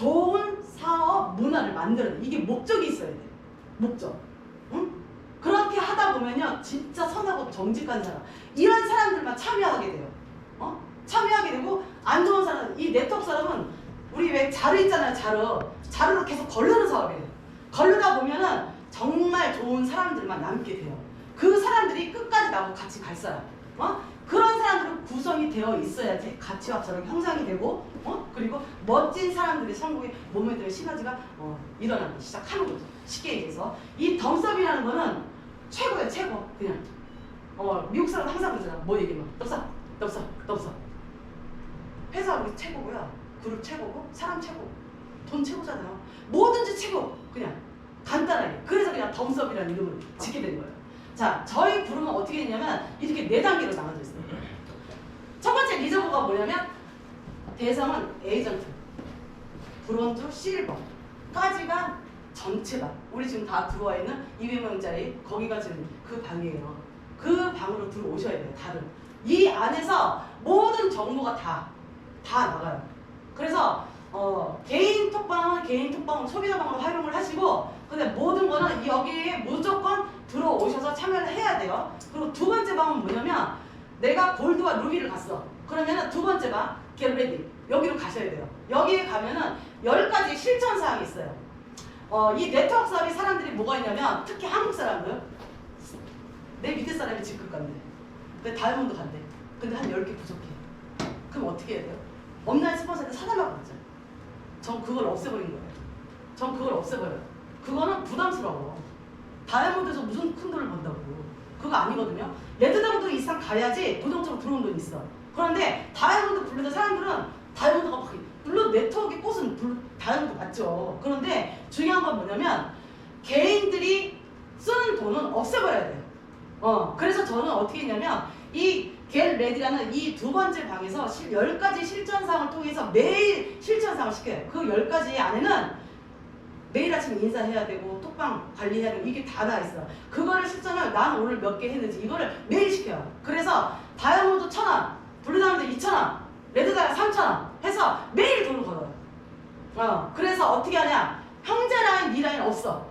좋은 사업 문화를 만들어야 돼. 이게 목적이 있어야 돼. 목적. 응? 그렇게 하다 보면요, 진짜 선하고 정직한 사람, 이런 사람들만 참여하게 돼요. 참여하게 되고, 안 좋은 사람, 이 네트워크 사람은 우리 왜 자르 있잖아요. 자르로 계속 걸르는 사업이에요. 걸르다 보면은 정말 좋은 사람들만 남게 돼요. 그 사람들이 끝까지 나하고 같이 갈 사람. 그런 사람들은 구성이 되어 있어야지 가치와 저런 형성이 되고, 그리고 멋진 사람들이 성공의 모멘트의 시너지가 일어나기 시작하는 거죠. 쉽게 얘기해서 이 덤섭이라는 거는 최고예요. 최고. 그냥 미국 사람 항상 그러잖아. 뭐 얘기하면 덤섭. 회사 우리 최고고요. 그룹 최고고, 사람 최고, 돈 최고잖아요. 뭐든지 최고. 그냥 간단하게. 그래서 그냥 덤섭이라는 이름을 짓게 된 거예요. 자, 저희 그룹은 어떻게 했냐면 이렇게 4단계로 나눠져 있어요. 첫 번째 리저버가 뭐냐면, 대상은 에이전트, 브론즈, 실버까지가 전체가, 우리 지금 다 들어와 있는 200명짜리 거기가 지금 그 방이에요. 그 방으로 들어오셔야 돼요. 다른 이 안에서 모든 정보가 다 나가요. 그래서 개인 톡방은 개인 톡방으로 소비자 방으로 활용을 하시고, 근데 모든 거는 여기에 무조건 들어오셔서 참여를 해야 돼요. 그리고 두 번째 방은 뭐냐면, 내가 골드와 루비를 갔어. 그러면은 두 번째 방, get ready. 여기로 가셔야 돼요. 여기에 가면은 10가지 실천 사항이 있어요. 이 네트워크 사업이 사람들이 뭐가 있냐면, 특히 한국 사람들, 내 밑에 사람이 직급 간대. 근데 다이아몬드 간대. 근데 한 10개 부족해. 그럼 어떻게 해야 돼요? 업라인 스폰서한테 사달라고 하죠. 전 그걸 없애버린 거예요. 전 그걸 없애버려요. 그거는 부담스러워. 다이아몬드에서 무슨 큰 돈을 번다고. 그거 아니거든요. 레드다운드 이상 가야지 부동적으로 들어온 돈이 있어. 그런데 다이아몬드 블루의 사람들은 다이아몬드가 막, 물론 네트워크의 꽃은 다이아몬드 맞죠. 그런데 중요한 건 뭐냐면, 개인들이 쓰는 돈은 없애버려야 돼요. 그래서 저는 어떻게 했냐면, 이 Get Ready라는 이 두 번째 방에서 10가지 실천사항을 통해서 매일 실천사항을 시켜요. 그 10가지 안에는 매일 아침 인사해야 되고, 톡방 관리해야 되고, 이게 다 있어요. 그거를 실천을 난 오늘 몇 개 했는지 이거를 매일 시켜요. 그래서 다이아몬드 1,000원, 블루다이아몬드 2,000원, 레드다이아 3,000원 해서 매일 돈을 걸어요. 그래서 어떻게 하냐? 형제 라인, 니 라인 없어.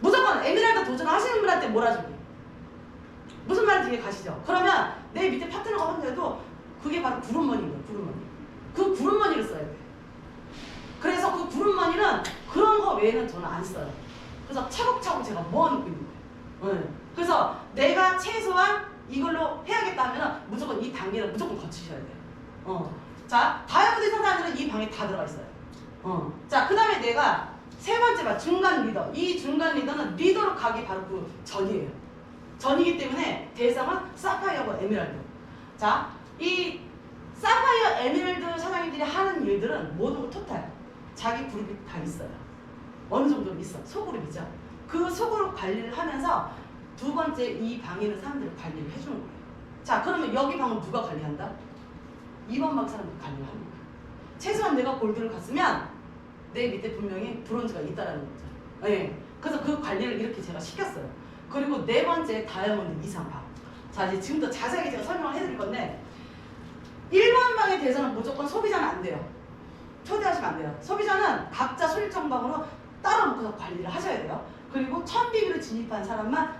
무조건 에메랄드 도전하시는 분한테 몰아주기. 무슨 말인지 이해 가시죠? 그러면 내 밑에 파트너가 혼자도 그게 바로 그룹머니인 거예요. 그룹머니. 그 그룹머니를 써야 돼. 그래서 그 그룹머니는 그런 거 외에는 저는 안 써요. 그래서 차곡차곡 제가 모아놓고 있는 거예요. 네. 그래서 내가 최소한 이걸로 해야겠다 하면 무조건 이 단계를 무조건 거치셔야 돼요. 자, 다이아몬드 상사들은 이 방에 다 들어가 있어요. 자, 그 다음에 내가 세 번째 방, 중간 리더. 이 중간 리더는 리더로 가기 바로 그 전이에요. 전이기 때문에 대상은 사파이어와 에메랄드. 자, 이 사파이어 에메랄드 사장님들이 하는 일들은 모두 토탈. 자기 그룹이 다 있어요. 어느 정도는 있어. 소그룹이죠. 그 소그룹 관리를 하면서 두 번째 이 방에 있는 사람들을 관리를 해주는 거예요. 자, 그러면 여기 방은 누가 관리한다? 2번 방 사람들이 관리를 합니다. 최소한 내가 골드를 갔으면 내 밑에 분명히 브론즈가 있다라는 거죠. 네. 그래서 그 관리를 이렇게 제가 시켰어요. 그리고 네 번째 다이아몬드 이상 방. 자, 이제 지금 더 자세하게 제가 설명을 해드릴 건데, 1번 방에 대해서는 무조건 소비자는 안 돼요. 초대하시면 안 돼요. 소비자는 각자 설정방으로 따로 놓고서 관리를 하셔야 돼요. 그리고 1000BB로 진입한 사람만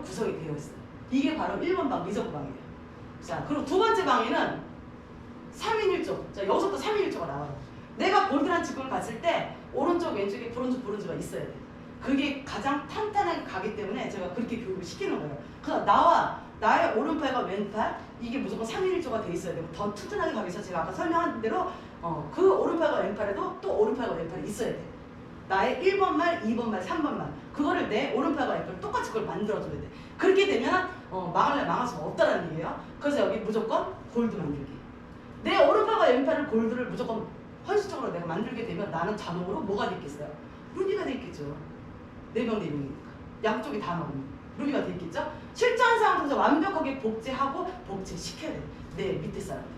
구성이 되어 있어요. 이게 바로 1번 방 리저브 방이에요. 자, 그리고 두 번째 방에는 3인 1조. 자, 여기서부터 3인 1조가 나와요. 내가 골드란 직급을 갔을 때 오른쪽 왼쪽에 브론즈가 있어야 돼. 그게 가장 탄탄하게 가기 때문에 제가 그렇게 교육을 시키는 거예요. 그래서 나의 오른팔과 왼팔, 이게 무조건 3인 1조가 돼 있어야 되고, 더 튼튼하게 가기 위해서 제가 아까 설명한 대로 그 오른팔과 왼팔에도 또 오른팔과 왼팔이 있어야 돼. 나의 1번 말, 2번 말, 3번 말, 그거를 내 오른팔과 왼팔 똑같이 그걸 만들어줘야 돼. 그렇게 되면 망할 수가 없다는 얘기예요. 그래서 여기 무조건 골드 만들기. 내 오른팔과 왼팔을 골드를 무조건 헌신적으로 내가 만들게 되면 나는 자동으로 뭐가 되겠어요? 루비가 되겠죠. 4명 4명이니까. 양쪽이 다 나오면 루비가 되겠죠. 실전상을 통해서 완벽하게 복제하고 복제시켜야 돼. 내 밑에 사람들.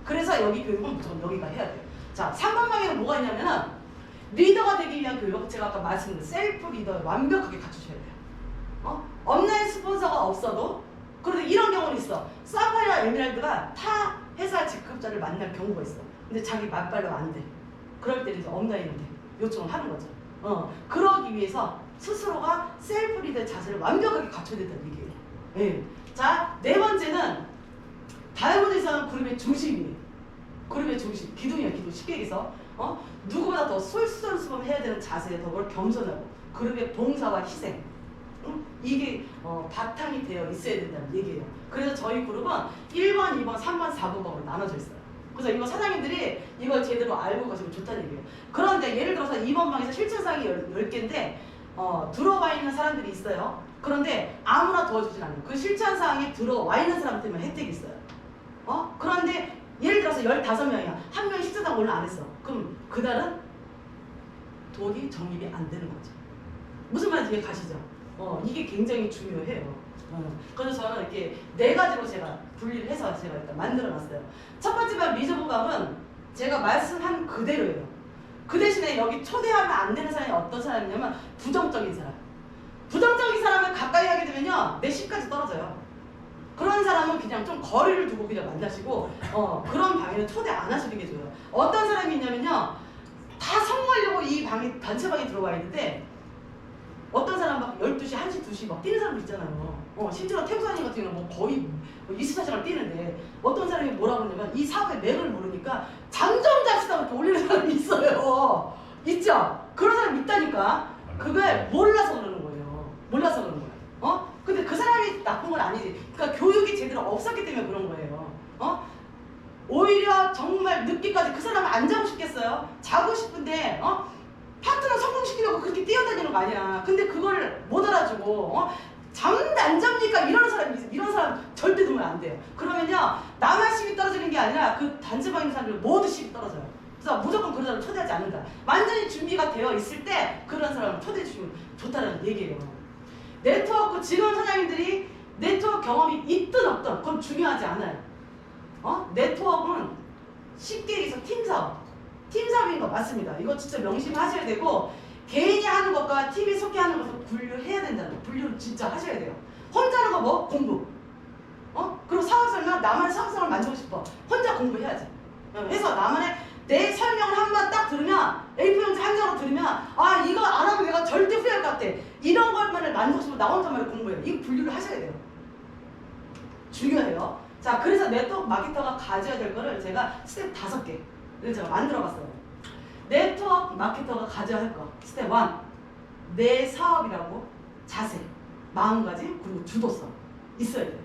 그래서 여기 교육은 무조건 여기가 해야 돼요. 자, 3번 방에는 뭐가 있냐면은 리더가 되기 위한 교육, 제가 아까 말씀드린 셀프 리더 완벽하게 갖추셔야 돼요. 업라인 스폰서가 없어도, 그런데 이런 경우는 있어. 사파이어 에메랄드가 타 회사 직급자를 만날 경우가 있어. 근데 자기 맞발로 안 돼. 그럴 때는 이제 업라인한테 요청을 하는 거죠. 그러기 위해서 스스로가 셀프 리더의 자세를 완벽하게 갖춰야 된다는 얘기예요. 예. 자, 네 번째는 다이아몬드에서는 그룹의 중심이에요. 그룹의 중심, 기둥이야, 기둥. 쉽게 얘기해서 누구보다 더 솔선수범해야 되는 자세에 더불어 겸손하고 그룹의 봉사와 희생, 이게 바탕이 되어 있어야 된다는 얘기예요. 그래서 저희 그룹은 1번, 2번, 3번, 4번으로 나눠져 있어요. 그래서 이거 사장님들이 이걸 제대로 알고 가시면 좋다는 얘기예요. 그런데 예를 들어서 2번 방에서 실천사항이 10개인데 들어와 있는 사람들이 있어요. 그런데 아무나 도와주진 않아요. 그 실천사항에 들어와 있는 사람한테만 혜택이 있어요. 그런데 예를 들어서 15명이야. 한 명이 식사당 오늘 안 했어. 그럼 그날은 돈이 적립이 안 되는 거죠. 무슨 말인지 이해 가시죠? 이게 굉장히 중요해요. 그래서 저는 이렇게 네 가지로 제가 분리를 해서 제가 일단 만들어 놨어요. 첫 번째 방 리저브방은 제가 말씀한 그대로예요. 그 대신에 여기 초대하면 안 되는 사람이 어떤 사람이냐면 부정적인 사람. 부정적인 사람을 가까이 하게 되면요, 내 10까지 떨어져요. 그런 사람은 그냥 좀 거리를 두고 그냥 만나시고 그런 방에는 초대 안 하시는 게 좋아요. 어떤 사람이 있냐면요, 다 성공하려고 이 방에 단체방에 들어와 있는데 어떤 사람 막 12시, 1시, 2시 막 뛰는 사람도 있잖아요. 실제로 태우사님 같은 경우는 뭐 거의 24시간 뛰는데 어떤 사람이 뭐라고 하냐면 이 사업의 맥을 모르니까 잠좀 잡시다 이렇게 올리는 사람이 있어요. 있죠? 그런 사람이 있다니까. 그걸 몰라서 그러는 거예요. 몰라서 그러는 거예요. 근데 그 사람이 나쁜 건 아니지. 그러니까 교육이 제대로 없었기 때문에 그런 거예요. 오히려 정말 늦게까지 그 사람은 안 자고 싶겠어요? 자고 싶은데 파트너 성공시키려고 그렇게 뛰어다니는 거 아니야. 근데 그걸 못 알아주고 잠도 안 잡니까? 이런 사람이 있어요. 이런 사람 절대 두면 안 돼요. 그러면요, 나만 식이 떨어지는 게 아니라 그 단체방에 있는 사람들 모두 식이 떨어져요. 그래서 무조건 그런 사람을 초대하지 않는다. 완전히 준비가 되어 있을 때 그런 사람을 초대해 주시면 좋다는 얘기예요. 네트워크, 지금 사장님들이 네트워크 경험이 있든 없든 그건 중요하지 않아요. 네트워크는 쉽게 얘기해서 팀사업. 팀사업인 거 맞습니다. 이거 진짜 명심하셔야 되고, 개인이 하는 것과 팀이 속해 하는 것을 분류해야 된다는 거. 분류를 진짜 하셔야 돼요. 혼자 하는 거 뭐? 공부. 그리고 사업설명, 나만의 사업성을 만들고 싶어. 혼자 공부해야지. 해서 나만의 내 설명을 한 번 딱 들으면, A4 용지 한 장으로 들으면, 아, 이거 안 하면 내가 절대 후회할 것 같아. 이런 것만을 만들고 싶으면 나 혼자만을 공부해요. 이거 분류를 하셔야 돼요. 중요해요. 자, 그래서 네트워크 마케터가 가져야 될 거를 제가 스텝 5개를 제가 만들어 봤어요. 네트워크 마케터가 가져야 할 거. 스텝 1. 내 사업이라고 자세, 마음가짐, 그리고 주도성 있어야 돼요.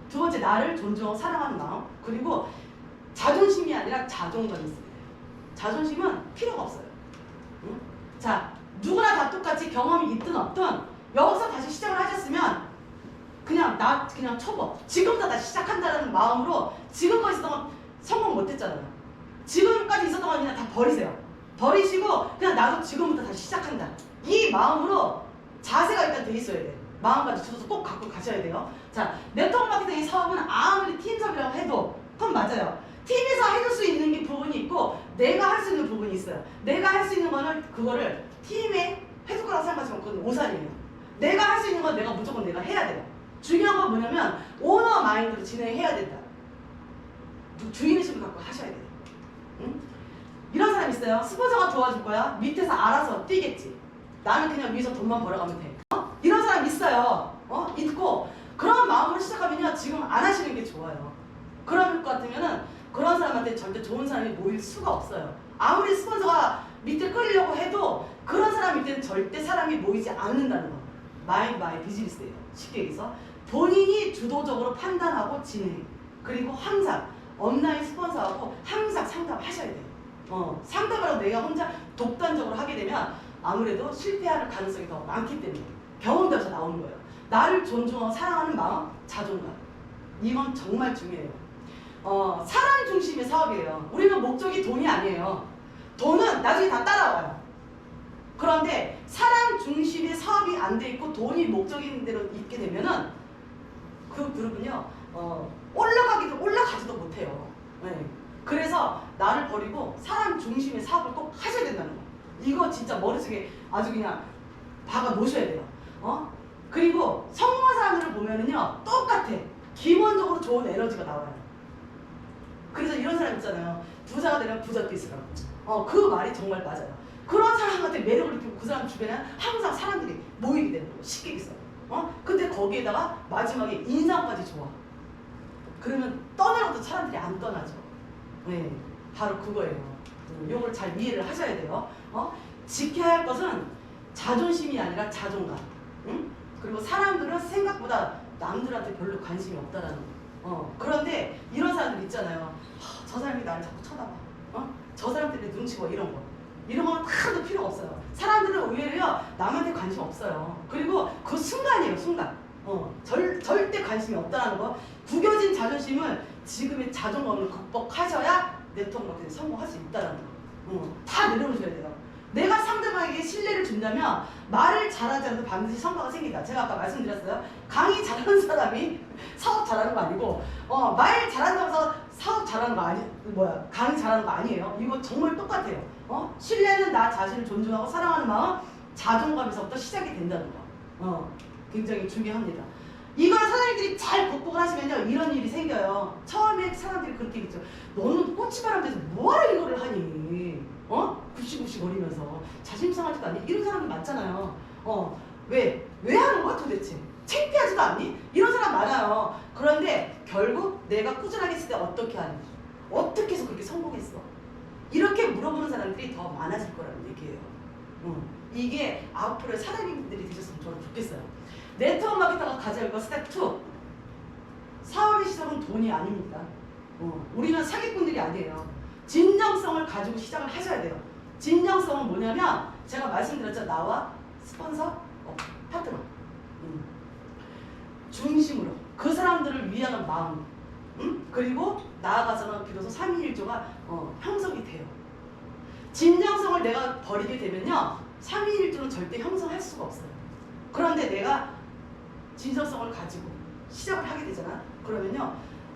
두 번째, 나를 존중하고 사랑하는 마음. 그리고 자존심이 아니라 자존감이 있어야 돼요. 자존심은 필요가 없어요. 응? 자, 누구나 다 똑같이 경험이 있든 없든 여기서 다시 시작을 하셨으면 그냥 쳐봐. 지금부터 다시 시작한다는 마음으로 지금까지 있었던 건 성공 못했잖아요. 지금까지 있었던 건 그냥 다 버리세요. 버리시고 그냥 나도 지금부터 다시 시작한다. 이 마음으로 자세가 일단 돼 있어야 돼. 마음까지 주셔서 꼭 갖고 가셔야 돼요. 자, 네트워크 마케팅의 사업은 아무리 팀 사업이라고 해도 그건 맞아요. 팀에서 해줄 수 있는 게 부분이 있고 내가 할 수 있는 부분이 있어요. 내가 할 수 있는 거는 그거를 팀에 해줄 거라고 생각하시면 그건 오산이에요. 내가 할 수 있는 건 내가 무조건 내가 해야 돼요. 중요한 건 뭐냐면 오너 마인드로 진행해야 된다. 주인의식을 갖고 하셔야 돼요. 응? 이런 사람 있어요. 스폰서가 도와줄 거야. 밑에서 알아서 뛰겠지. 나는 그냥 위에서 돈만 벌어가면 돼. 이런 사람 있어요. 있고 그런 마음으로 시작하면요, 지금 안 하시는 게 좋아요. 그럴 것 같으면은 그런 사람한테 절대 좋은 사람이 모일 수가 없어요. 아무리 스폰서가 밑에 끌려고 해도 그런 사람 밑에는 절대 사람이 모이지 않는다는 거. 마이 비즈니스예요. 쉽게 얘기해서 본인이 주도적으로 판단하고 진행. 그리고 항상 업라인 스폰서하고 항상 상담하셔야 돼요. 상담을 내가 혼자 독단적으로 하게 되면 아무래도 실패할 가능성이 더 많기 때문에 경험돼서 나오는 거예요. 나를 존중하고 사랑하는 마음, 자존감. 이건 정말 중요해요. 사람 중심의 사업이에요. 우리는 목적이 돈이 아니에요. 돈은 나중에 다 따라와요. 그런데 사람 중심의 사업이 안 돼 있고 돈이 목적인 대로 있게 되면은 그 그룹은요, 올라가지도 못해요. 네. 그래서 나를 버리고 사람 중심의 사업을 꼭 하셔야 된다는 거. 이거 진짜 머릿속에 아주 그냥 박아 놓으셔야 돼요. 그리고 성공한 사람들을 보면은요, 똑같아. 기본적으로 좋은 에너지가 나와요. 그래서 이런 사람 있잖아요. 부자가 되면 부자 페이스라고. 그 말이 정말 맞아요. 그런 사람한테 매력을 느끼고 그 사람 주변에 항상 사람들이 모이게 되는 거예요. 쉽게 있어. 근데 거기에다가 마지막에 인상까지 좋아. 그러면 떠나고도 사람들이 안 떠나죠. 네, 바로 그거예요. 요걸 잘 이해를 하셔야 돼요. 지켜야 할 것은 자존심이 아니라 자존감. 응? 그리고 사람들은 생각보다 남들한테 별로 관심이 없다라는 거. 그런데 이런 사람들 있잖아요. 저 사람이 나를 자꾸 쳐다봐. 저 사람 때문에 눈치 봐. 이런 거. 이런 거는 하나도 필요가 없어요. 사람들은 의외로 남한테 관심 없어요. 그리고 그 순간이에요, 순간. 절대 관심이 없다는 거. 구겨진 자존심을 지금의 자존감을 극복하셔야 네트워크 마케팅에 성공할 수 있다는 거. 다 내려놓으셔야 돼요. 내가 상대방에게 신뢰를 준다면 말을 잘하지 않아도 반드시 성과가 생긴다. 제가 아까 말씀드렸어요. 강의 잘하는 사람이 사업 잘하는 거 아니고 말 잘한다고 해서 사업 잘하는 거 강의 잘하는 거 아니에요. 이거 정말 똑같아요. 신뢰는 나 자신을 존중하고 사랑하는 마음, 자존감에서부터 시작이 된다는 거. 굉장히 중요합니다. 이걸 사장님들이 잘 극복을 하시면요, 이런 일이 생겨요. 처음에 사람들이 그렇게 얘기했죠. 너는 꼬치바람 돼서 뭐하러 이거를 하니? 굽시굽시 거리면서 자존심 상하지도 않니? 이런 사람들 많잖아요. 왜 하는 거야 도대체? 창피하지도 않니? 이런 사람 많아요. 그런데 결국 내가 꾸준하게 했을 때 어떻게 하는지, 어떻게 해서 그렇게 성공했어? 이렇게 물어보는 사람들이 더 많아질 거라는 얘기예요. 이게 앞으로의 사장님들이 되셨으면 저는 좋겠어요. 네트워크 마케터가 가져야 할 거 스텝 2. 사업의 시작은 돈이 아닙니다. 우리는 사기꾼들이 아니에요. 진정성을 가지고 시작을 하셔야 돼요. 진정성은 뭐냐면 제가 말씀드렸죠. 나와 스폰서, 파트너 중심으로 그 사람들을 위하는 마음, 그리고 나아가서는 비로소 3.1조가 형성이 돼요. 진정성을 내가 버리게 되면요 3.1조는 절대 형성할 수가 없어요. 그런데 내가 진정성을 가지고 시작을 하게 되잖아. 그러면요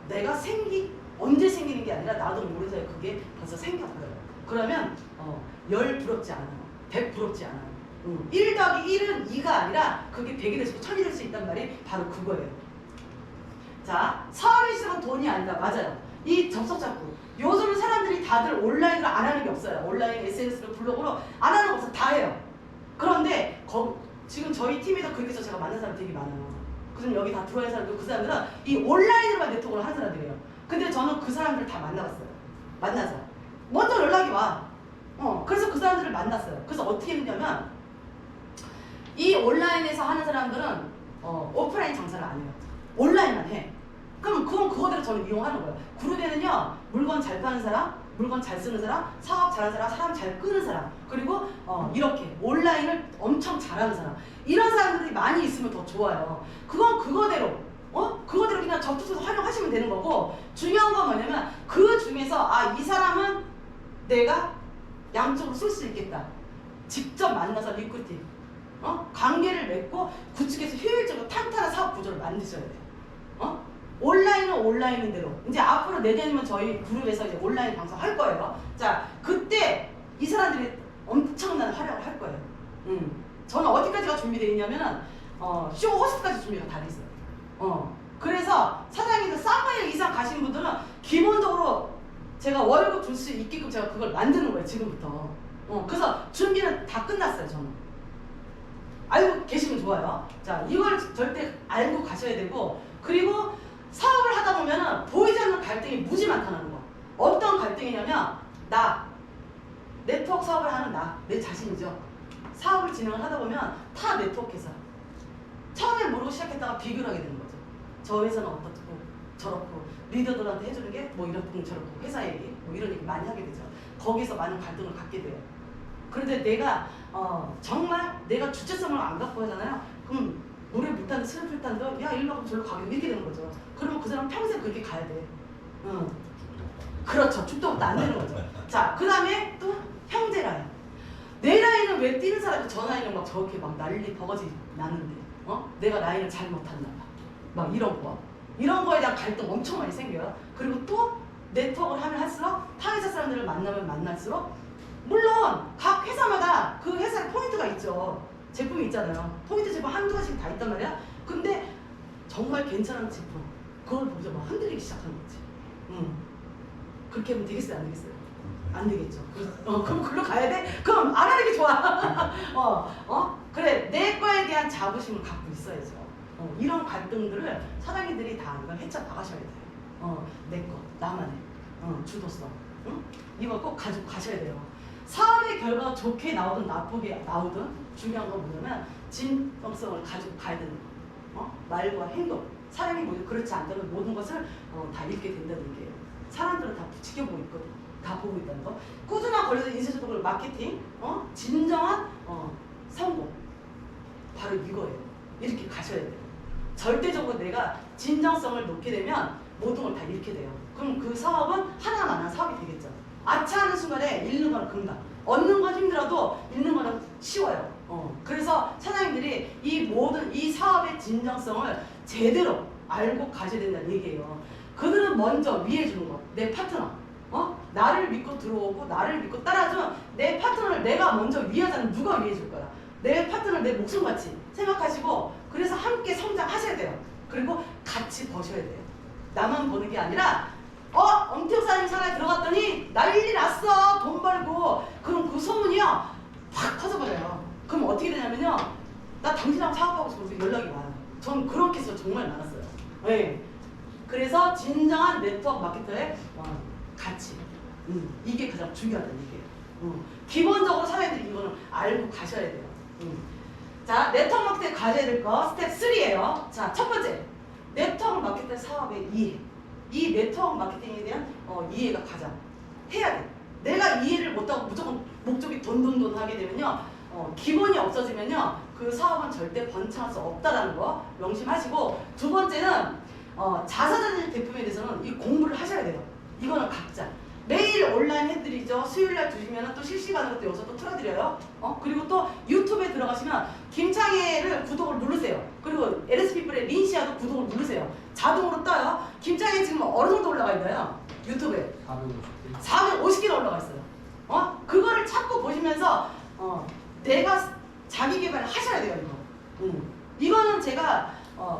내가 언제 생기는 게 아니라 나도 모르는 사이에 그게 벌써 생겨버려요. 그러면 10 부럽지 않아요. 100 부럽지 않아요. 1 더하기 1은 2가 아니라 그게 100이 될 수 있고 1000이 될 수 있단 말이 바로 그거예요. 자, 사업의 시작은 돈이 아니다. 맞아요. 이 접속자구. 요즘은 사람들이 다들 온라인으로 안 하는 게 없어요. 온라인, SNS로, 블로그로 안 하는 거 없어. 다 해요. 그런데 지금 저희 팀에서 그렇게 해서 제가 만난 사람 되게 많아요. 그래서 여기 다 들어와 있는 사람들, 그 사람들은 이 온라인으로만 네트워크를 하는 사람들이에요. 근데 저는 그 사람들 다 만나봤어요. 만나서 먼저 연락이 와. 그래서 그 사람들을 만났어요. 그래서 어떻게 했냐면 이 온라인에서 하는 사람들은 오프라인 장사를 안 해요. 온라인만 해. 그럼 그건 그거대로 저는 이용하는 거예요. 그룹에는요 물건 잘 파는 사람, 물건 잘 쓰는 사람, 사업 잘하는 사람, 사람 잘 끄는 사람, 그리고 이렇게 온라인을 엄청 잘하는 사람, 이런 사람들이 많이 있으면 더 좋아요. 그건 그거대로 그거대로 그냥 접촉해서 활용하시면 되는 거고, 중요한 건 뭐냐면 그 중에서 이 사람은 내가 양쪽으로 쓸 수 있겠다. 직접 만나서 리크루팅, 관계를 맺고 구축해서 효율적으로 탄탄한 사업 구조를 만드셔야 돼요. 온라인은 온라인인 대로. 이제 앞으로 내년이면 저희 그룹에서 이제 온라인 방송 할 거예요. 자, 그때 이 사람들이 엄청난 활약을 할 거예요. 저는 어디까지가 준비되어 있냐면은 쇼 호스트까지 준비가 다 돼 있어요. 그래서 사장님들 쌍방일 이상 가신 분들은 기본적으로 제가 월급 줄 수 있게끔 제가 그걸 만드는 거예요, 지금부터. 그래서 준비는 다 끝났어요, 저는. 알고 계시면 좋아요. 자, 이걸 절대 알고 가셔야 되고, 그리고 사업을 하다 보면은 보이지 않는 갈등이 무지 많다는 거. 어떤 갈등이냐면 네트워크 사업을 하는 내 자신이죠. 사업을 진행을 하다 보면 타 네트워크 회사 처음에 모르고 시작했다가 비교를 하게 되는 거죠. 저 회사는 어떻고 저렇고 리더들한테 해주는 게 뭐 이렇고 저렇고 회사 얘기 뭐 이런 얘기 많이 하게 되죠. 거기서 많은 갈등을 갖게 돼요. 그런데 내가 정말 내가 주체성을 안 갖고 하잖아요. 그럼 노래 못하는데 슬플 탄도 야 일로 가고 절로 가게 이렇게 되는 거죠. 그러면 그 사람 평생 그렇게 가야 돼. 그렇죠. 죽도 안 되는 거죠. 자, 그 다음에 또 형제 라인. 내 라인은 왜 뛰는 사람이 저 라인은 막 저렇게 막 난리 버거지 나는데 내가 라인을 잘 못한다 막 이런 거에 대한 갈등 엄청 많이 생겨요. 그리고 또 네트워크를 하면 할수록 타 회사 사람들을 만나면 만날수록, 물론 각 회사마다 그 회사의 포인트가 있죠. 제품이 있잖아요. 포인트 제품 한두 가지씩 다 있단 말이야. 근데 정말 괜찮은 제품 그걸 보자 막 흔들리기 시작하는 거지. 그렇게 하면 되겠어요, 안 되겠어요? 안 되겠죠. 그럼 글로 가야 돼? 그럼 안 하는 게 좋아. 그래, 내 거에 대한 자부심을 갖고 있어야죠. 이런 갈등들을 사장님들이 다 이걸 헤쳐나가셔야 돼요. 내 거, 나만의 주도성. 응? 이거 꼭 가지고 가셔야 돼요. 사업의 결과가 좋게 나오든 나쁘게 나오든 중요한 건 뭐냐면 진정성을 가지고 가야 되는 거. 말과 행동. 사람이 뭐 그렇지 않다면 모든 것을 다 잃게 된다는 얘기예요. 사람들은 다 지켜보고 있거든. 다 보고 있다는 거. 꾸준한 관리자 인쇄소득을 마케팅, 진정한 성공. 바로 이거예요. 이렇게 가셔야 돼요. 절대적으로 내가 진정성을 놓게 되면 모든 걸 다 잃게 돼요. 그럼 그 사업은 하나만한 사업이 되겠죠. 아차 하는 순간에 잃는 건 금방. 얻는 건 힘들어도 잃는 거는 쉬워요. 그래서 사장님들이 이 사업의 진정성을 제대로 알고 가셔야 된다는 얘기예요. 그들은 먼저 위해주는 거. 내 파트너. 나를 믿고 들어오고 나를 믿고 따라주면 내 파트너를 내가 먼저 위하자면 누가 위해줄 거야? 내 파트너를 내 목숨같이 생각하시고 그래서 함께 성장하셔야 돼요. 그리고 같이 버셔야 돼요. 나만 버는 게 아니라 엄태욱 사장님 사람이 들어갔더니 난리 났어. 돈 벌고. 그럼 그 소문이요 확 퍼져버려요. 그럼 어떻게 되냐면요. 나 당신하고 사업하고 싶어서 연락이 와요. 전 그런 케이스가 정말 많았어요. 네. 그래서 진정한 네트워크 마케터의 가치. 이게 가장 중요하다는 얘기예요. 기본적으로 사장님들이 이거는 알고 가셔야 돼요. 자, 네트워크 마케터에 가져야 될 거 스텝 3예요. 자, 첫 번째. 네트워크 마케터 사업의 이해. 이 네트워크 마케팅에 대한 이해가 가장 해야 돼. 내가 이해를 못하고 무조건 목적이 돈돈돈 하게 되면요. 기본이 없어지면요. 그 사업은 절대 번창할 수 없다라는 거 명심하시고, 두 번째는 자사자질 제품에 대해서는 이 공부를 하셔야 돼요. 이거는 각자. 매일 온라인 해드리죠. 수요일날 주시면 또 실시간으로 또 여기서 또 틀어드려요. 그리고 또 유튜브에 들어가시면 김창혜를 구독을 누르세요. 그리고 LS피플의 린시아도 구독을 누르세요. 자동으로 떠요. 김창혜 지금 어느 정도 올라가 있나요? 유튜브에 450개나 올라가 있어요. 그거를 찾고 보시면서 내가 자기 개발을 하셔야 돼요. 이거는 제가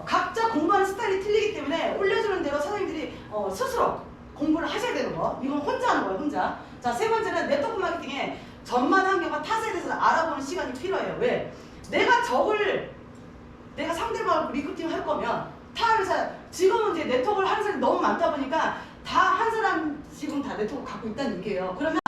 각자 공부하는 스타일이 틀리기 때문에 올려주는 대로 사장님들이 스스로 공부를 하셔야 되는 거. 이건 혼자 하는 거예요, 혼자. 자, 세 번째는 네트워크 마케팅에 전만 환경과 타사에 대해서 알아보는 시간이 필요해요. 왜? 내가 상대방을 리크루팅 할 거면 타 회사, 지금은 이제 네트워크를 하는 사람이 너무 많다 보니까 다 한 사람 지금 다 네트워크 갖고 있다는 얘기예요. 그러면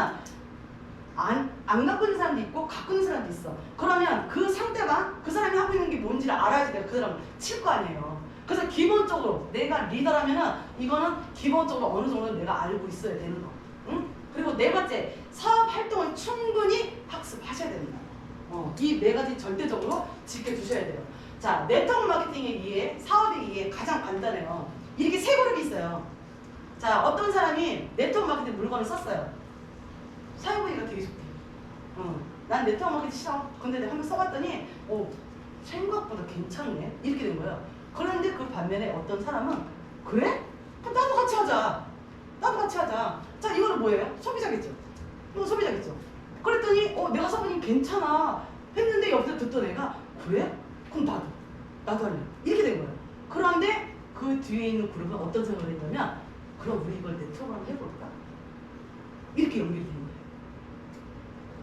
안 갖고 있는 사람도 있고 갖고 있는 사람도 있어. 그러면 그 상대방, 그 사람이 하고 있는 게 뭔지를 알아야지 내가 그 사람을 칠 거 아니에요. 그래서 기본적으로 내가 리더라면은 이거는 기본적으로 어느 정도 내가 알고 있어야 되는 거. 응? 그리고 네 번째, 사업 활동을 충분히 학습하셔야 됩니다. 이 네 가지 절대적으로 지켜주셔야 돼요. 자, 네트워크 마케팅의 이해, 사업의 이해 가장 간단해요. 이렇게 세 그룹이 있어요. 자, 어떤 사람이 네트워크 마케팅 물건을 썼어요. 사용하기가 되게 좋대. 난 네트워크 마케팅 싫어. 근데 내가 한번 써봤더니 생각보다 괜찮네. 이렇게 된 거예요. 그런데 그 반면에 어떤 사람은 그래? 그럼 나도 같이 하자. 나도 같이 하자. 자, 이거는 뭐예요? 소비자겠죠. 이거 소비자겠죠. 그랬더니 내가 써보니 괜찮아 했는데 옆에서 듣던 애가 그래? 그럼 나도 할래. 이렇게 된 거예요. 그런데 그 뒤에 있는 그룹은 어떤 생각을 했냐면 그럼 우리 이걸 네트워크로 한번 해볼까? 이렇게 연결이 되는 거예요.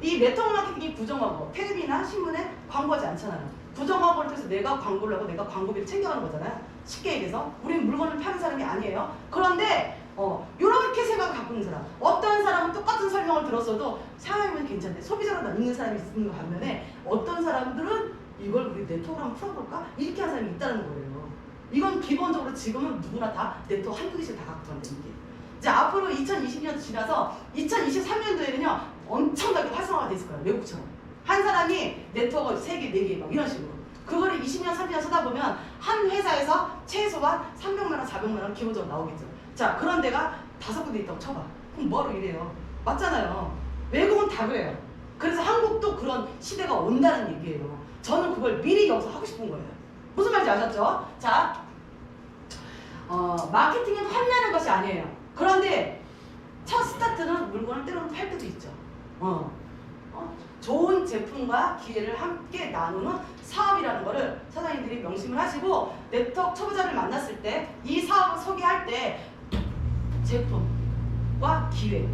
이 네트워크 마케팅이 부정하고 텔레비나 신문에 광고하지 않잖아요. 부정광고를 통해서 내가 광고를 하고 내가 광고비를 챙겨가는 거잖아요. 쉽게 얘기해서 우리는 물건을 파는 사람이 아니에요. 그런데 이렇게 생각을 갖고 있는 사람, 어떤 사람은 똑같은 설명을 들었어도 상황이면 괜찮대. 소비자로 있는 사람이 있는 반면에 어떤 사람들은 이걸 우리 네트워크로 한번 풀어볼까? 이렇게 하는 사람이 있다는 거예요. 이건 기본적으로 지금은 누구나 다 네트워크 한두 개씩 다 갖고 간다는 게. 이제 앞으로 2020년 지나서 2023년도에는요 엄청나게 활성화가 돼 있을 거예요. 외국처럼. 한 사람이 네트워크 3개, 4개 막 이런 식으로. 그거를 20년, 30년 쓰다 보면 한 회사에서 최소한 300만 원, 400만 원 기본적으로 나오겠죠. 자, 그런 데가 5군데 있다고 쳐봐. 그럼 뭐하러 이래요? 맞잖아요. 외국은 다 그래요. 그래서 한국도 그런 시대가 온다는 얘기예요. 저는 그걸 미리 여기서 하고 싶은 거예요. 무슨 말인지 아셨죠? 자, 마케팅은 혼내는 것이 아니에요. 그런데 첫 스타트는 물건을 때로는 팔 때도 있죠. 좋은 제품과 기회를 함께 나누는 사업이라는 거를 사장님들이 명심을 하시고 네트워크 초보자를 만났을 때 이 사업을 소개할 때 제품과 기회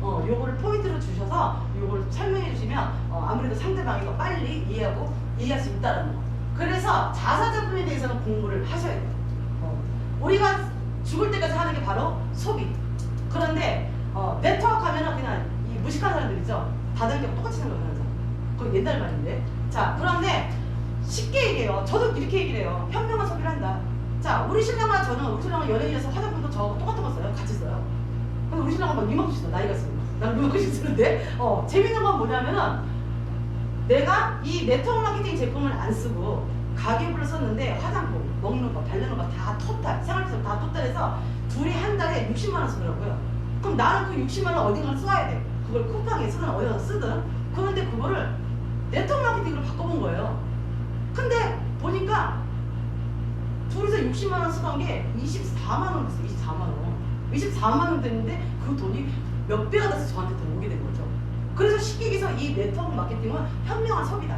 요거를 포인트로 주셔서 요거를 설명해 주시면 아무래도 상대방이 더 빨리 이해할 수 있다는 거. 그래서 자사제품에 대해서는 공부를 하셔야 돼요. 우리가 죽을 때까지 하는 게 바로 소비. 그런데 네트워크 하면은 그냥 이 무식한 사람들이죠. 다들 게 똑같이 생각하는 사람. 그거 옛날 말인데. 자, 그런데 쉽게 얘기해요. 저도 이렇게 얘기를 해요. 현명한 소비를 한다. 자, 우리 신랑과 우리 신랑은 연예인이라서 화장품도 저하고 똑같은 거 써요. 같이 써요. 근데 우리 신랑은 막 이만큼 써. 나이가 있어요. 난 이만큼 쓰는데. 재밌는 건 뭐냐면은 내가 이 네트워크 마케팅 제품을 안 쓰고 가계부를 썼는데 화장품, 먹는 거, 바르는 거 다 토탈, 생활비서 다 토탈해서 둘이 한 달에 60만 원 쓰더라고요. 그럼 나는 그 60만 원 어딘가를 써야 돼. 그걸 쿠팡에 쓰든 어디서 쓰든. 그런데 그거를 네트워크 마케팅으로 바꿔본 거예요. 근데 보니까 둘이서 60만 원 쓰던 게 24만 원 됐어요. 24만 원. 24만 원 됐는데 그 돈이 몇 배가 돼서 저한테 들어오게 된 거죠. 그래서 쉽게 얘기해서 이 네트워크 마케팅은 현명한 소비다.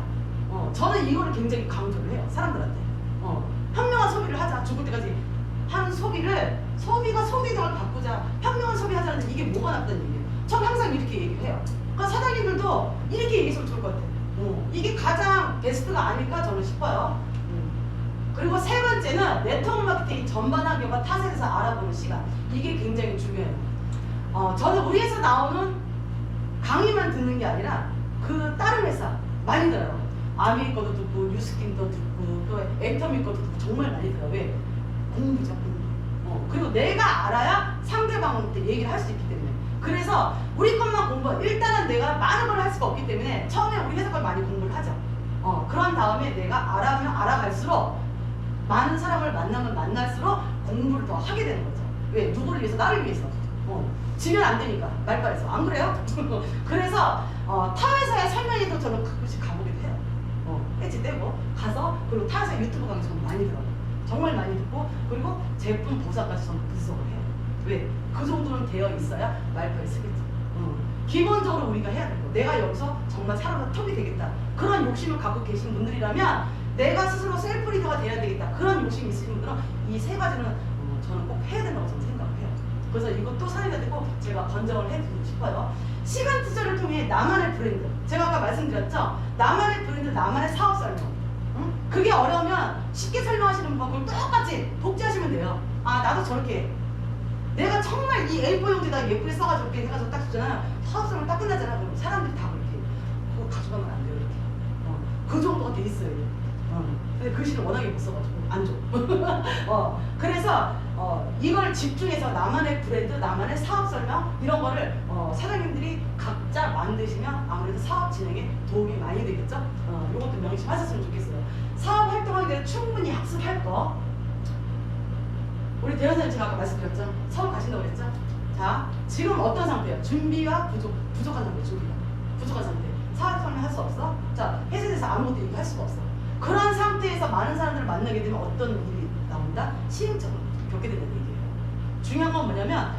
저는 이거를 굉장히 강조를 해요. 사람들한테. 현명한 소비를 하자. 죽을 때까지 하는 소비가 소비덕을 바꾸자. 현명한 소비 하자는데 이게 뭐가 나쁘다는 얘기예요. 전 항상 이렇게 얘기를 해요. 그러니까 사장님들도 이렇게 얘기했으면 좋을 것 같아요. 이게 가장 베스트가 아닐까 저는 싶어요. 그리고 세 번째는 네트워크 마케팅 전반 환경과 타사에 대해서 알아보는 시간. 이게 굉장히 중요해요. 저는 우리 회사 나오는 강의만 듣는 게 아니라 그 다른 회사 많이 들어요. 아미 것도 듣고 뉴스킨도 듣고 또 엔터미 것도 듣고 정말 많이 들어요. 왜? 공부죠. 그리고 내가 알아야 상대방한테 얘기를 할 수 있기 때문에. 그래서 우리 것만 일단은 내가 많은 걸 할 수가 없기 때문에 처음에 우리 회사 걸 많이 공부를 하죠. 그런 다음에 내가 알아갈수록 많은 사람을 만나면 만날수록 공부를 더 하게 되는 거죠. 왜? 누구를 위해서? 나를 위해서. 지면 안 되니까 말빨에서. 안 그래요? 그래서 타 회사에 설명회도 저는 가끔씩 가보기도 해요. 배지 떼고 가서 그리고 타 회사 유튜브 강의 저는 많이 들어요. 정말 많이 듣고 그리고 제품 보사까지 저는 분석을 해요. 왜? 그 정도는 되어 있어야 말빨에 쓰겠죠. 기본적으로 우리가 해야 되고 내가 여기서 정말 살아서 톱이 되겠다. 그런 욕심을 갖고 계신 분들이라면 내가 스스로 셀프 리더가 돼야 되겠다. 그런 욕심이 있으신 분들은 이 세 가지는 저는 꼭 해야 된다고 저는 생각을 해요. 그래서 이것도 사례가 되고 제가 권장을 해드리고 싶어요. 시간 투자를 통해 나만의 브랜드. 제가 아까 말씀드렸죠? 나만의 브랜드, 나만의 사업 설명. 그게 어려우면 쉽게 설명하시는 방법을 똑같이 복제하시면 돼요. 아, 나도 저렇게 해. 내가 정말 이 A4 용지에다 예쁘게 써가지고 이렇게 해가지고 딱 주잖아요. 사업 설명 딱 끝나잖아. 그럼 사람들이 다 그렇게 해요. 그거 가져가면 안 돼요. 이렇게. 그 정도가 돼 있어요. 근데 글씨를 워낙에 못 써가지고 안 줘. 그래서 이걸 집중해서 나만의 브랜드, 나만의 사업 설명 이런 거를 사장님들이 각자 만드시면 아무래도 사업 진행에 도움이 많이 되겠죠. 이것도 명심하셨으면 좋겠어요. 사업 활동하기 전에 충분히 학습할 거. 우리 대현사님 제가 아까 말씀드렸죠. 서울 가신다고 그랬죠. 자, 지금 어떤 상태예요? 준비가 부족한 상태. 준비가 부족한 상태. 사업 설명 할 수 없어. 자, 회사에 대해서 아무것도 얘기할 수가 없어. 그런 상태에서 많은 사람들을 만나게 되면 어떤 일이 나온다? 시행착오를 겪게 된다는 얘기예요. 중요한 건 뭐냐면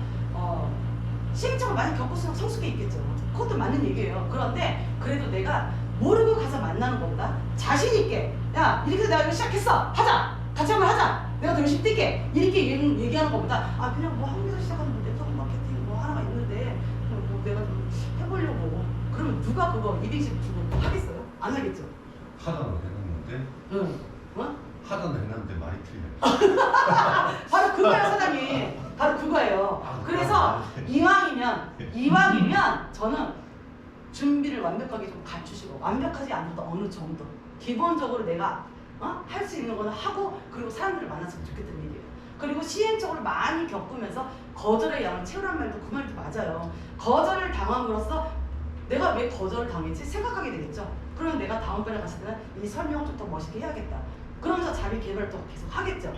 시행착오를 많이 겪었으면 성숙해 있겠죠. 그것도 맞는 얘기예요. 그런데 그래도 내가 모르고 가서 만나는 것보다 자신 있게 야 이렇게 내가 이거 시작했어 하자 같이 한번 하자 내가 더 열심히 뛸게 이렇게 얘기하는 것보다 그냥 뭐 한국에서 시작하는 네트워크 마케팅 뭐 하나가 있는데 뭐 내가 좀 해보려고 그러면 누가 그거 200씩 주고 하겠어요? 안 하겠죠. 하다는 해놨는데 하다는 해놨는데 많이 틀려. 바로 그거예요 사장님. 바로 그거예요. 그래서 이왕이면 저는 준비를 완벽하게 좀 갖추시고 완벽하지 않아도 어느 정도 기본적으로 내가 할 수 있는 거는 하고 그리고 사람들을 만났으면 좋겠다는 얘기예요. 그리고 시행착오를 많이 겪으면서 거절의 양을 채우란 말도 그 말도 맞아요. 거절을 당함으로써 내가 왜 거절을 당했지 생각하게 되겠죠. 그러면 내가 다음번에 갔을 때는 이 설명을 좀 더 멋있게 해야겠다. 그러면서 자기 개발도 계속 하겠죠.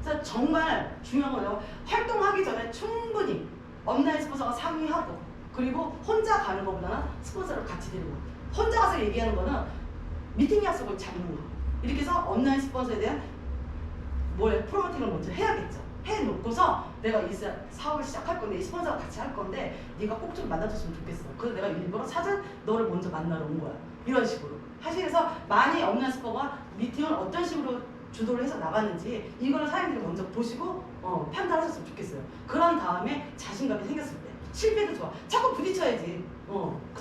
그래서 정말 중요한 거예요. 활동하기 전에 충분히 업라인 스폰서가 상의하고 그리고 혼자 가는 것보다는 스폰서를 같이 데리고 혼자 가서 얘기하는 거는 미팅 약속을 잡는 거 이렇게 해서 업라인 스폰서에 대한 프로모팅을 먼저 해야겠죠. 해놓고서 내가 이 사업을 시작할 건데 이 스폰서가 같이 할 건데 네가 꼭 좀 만나줬으면 좋겠어. 그래서 내가 일부러 사전 너를 먼저 만나러 온 거야. 이런 식으로 하시면서 많이 업라인 스폰서가 미팅을 어떤 식으로 주도를 해서 나가는지 이거를 사장님들이 먼저 보시고 판단하셨으면 좋겠어요. 그런 다음에 자신감이 생겼을 때 실패도 좋아. 자꾸 부딪혀야지.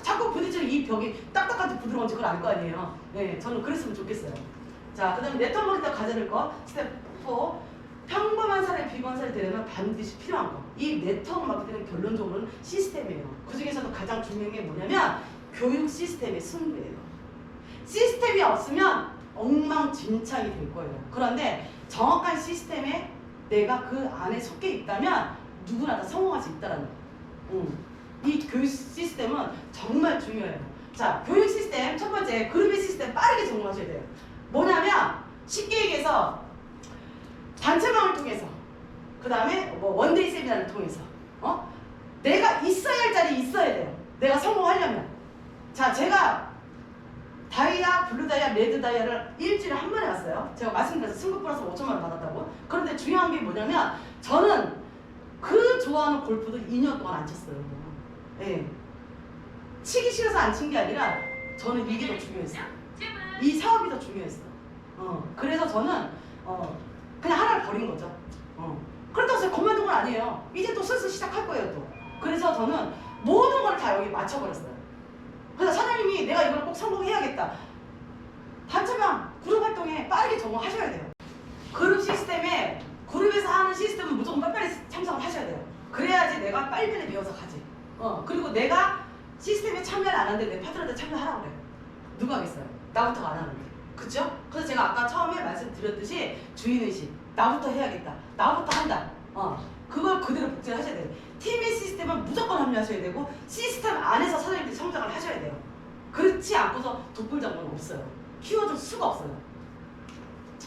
자꾸 부딪혀 이 벽이 딱딱한지 부드러운지 그걸 알 거 아니에요. 네, 저는 그랬으면 좋겠어요. 자, 그 다음에 네트워크에다 가져야 될 거. 스텝 4. 평범한 사례, 비범한 사례 되려면 반드시 필요한 거. 이 네트워크 마케팅은 결론적으로는 시스템이에요. 그 중에서도 가장 중요한 게 뭐냐면 교육 시스템의 승부예요. 시스템이 없으면 엉망진창이 될 거예요. 그런데 정확한 시스템에 내가 그 안에 속해 있다면 누구나 다 성공할 수 있다는 거. 이 교육 시스템은 정말 중요해요. 자, 교육 시스템 첫 번째 그룹의 시스템 빠르게 적용하셔야 돼요. 뭐냐면 쉽게 얘기해서 단체방을 통해서 그 다음에 뭐 원데이 세미나를 통해서 내가 있어야 할 자리에 있어야 돼요. 내가 성공하려면. 자, 제가 다이아, 블루 다이아, 레드 다이아를 일주일에 한 번에 갔어요. 제가 말씀드려서 승급 플러스 5천만 원 받았다고. 그런데 중요한 게 뭐냐면 저는 그 좋아하는 골프도 2년 동안 안 쳤어요. 예. 치기 싫어서 안 친 게 아니라 저는 이게 더 중요했어요. 이 사업이 더 중요했어. 그래서 저는 그냥 하나를 버린 거죠. 그렇다고 해서 그만둔 건 아니에요. 이제 또 슬슬 시작할 거예요 또. 그래서 저는 모든 걸 다 여기 맞춰버렸어요. 그래서 사장님이 내가 이걸 꼭 성공해야겠다. 단체방, 그룹 활동에 빠르게 적응하셔야 돼요. 그룹 시스템에 그룹에서 하는 시스템은 무조건 빨리빨리 참석을 하셔야 돼요. 그래야지 내가 빨리빨리 배워서 가지. 그리고 내가 시스템에 참여를 안 하는데 내 파트너한테 참여하라고 그래요. 누가 하겠어요? 나부터가 안 하는데. 그쵸? 그래서 제가 아까 처음에 말씀드렸듯이 주인의식. 나부터 해야겠다. 나부터 한다. 그걸 그대로 복제를 하셔야 돼요. 팀의 시스템은 무조건 합류하셔야 되고 시스템 안에서 사장님들이 성장을 하셔야 돼요. 그렇지 않고서 독불장군은 없어요. 키워줄 수가 없어요.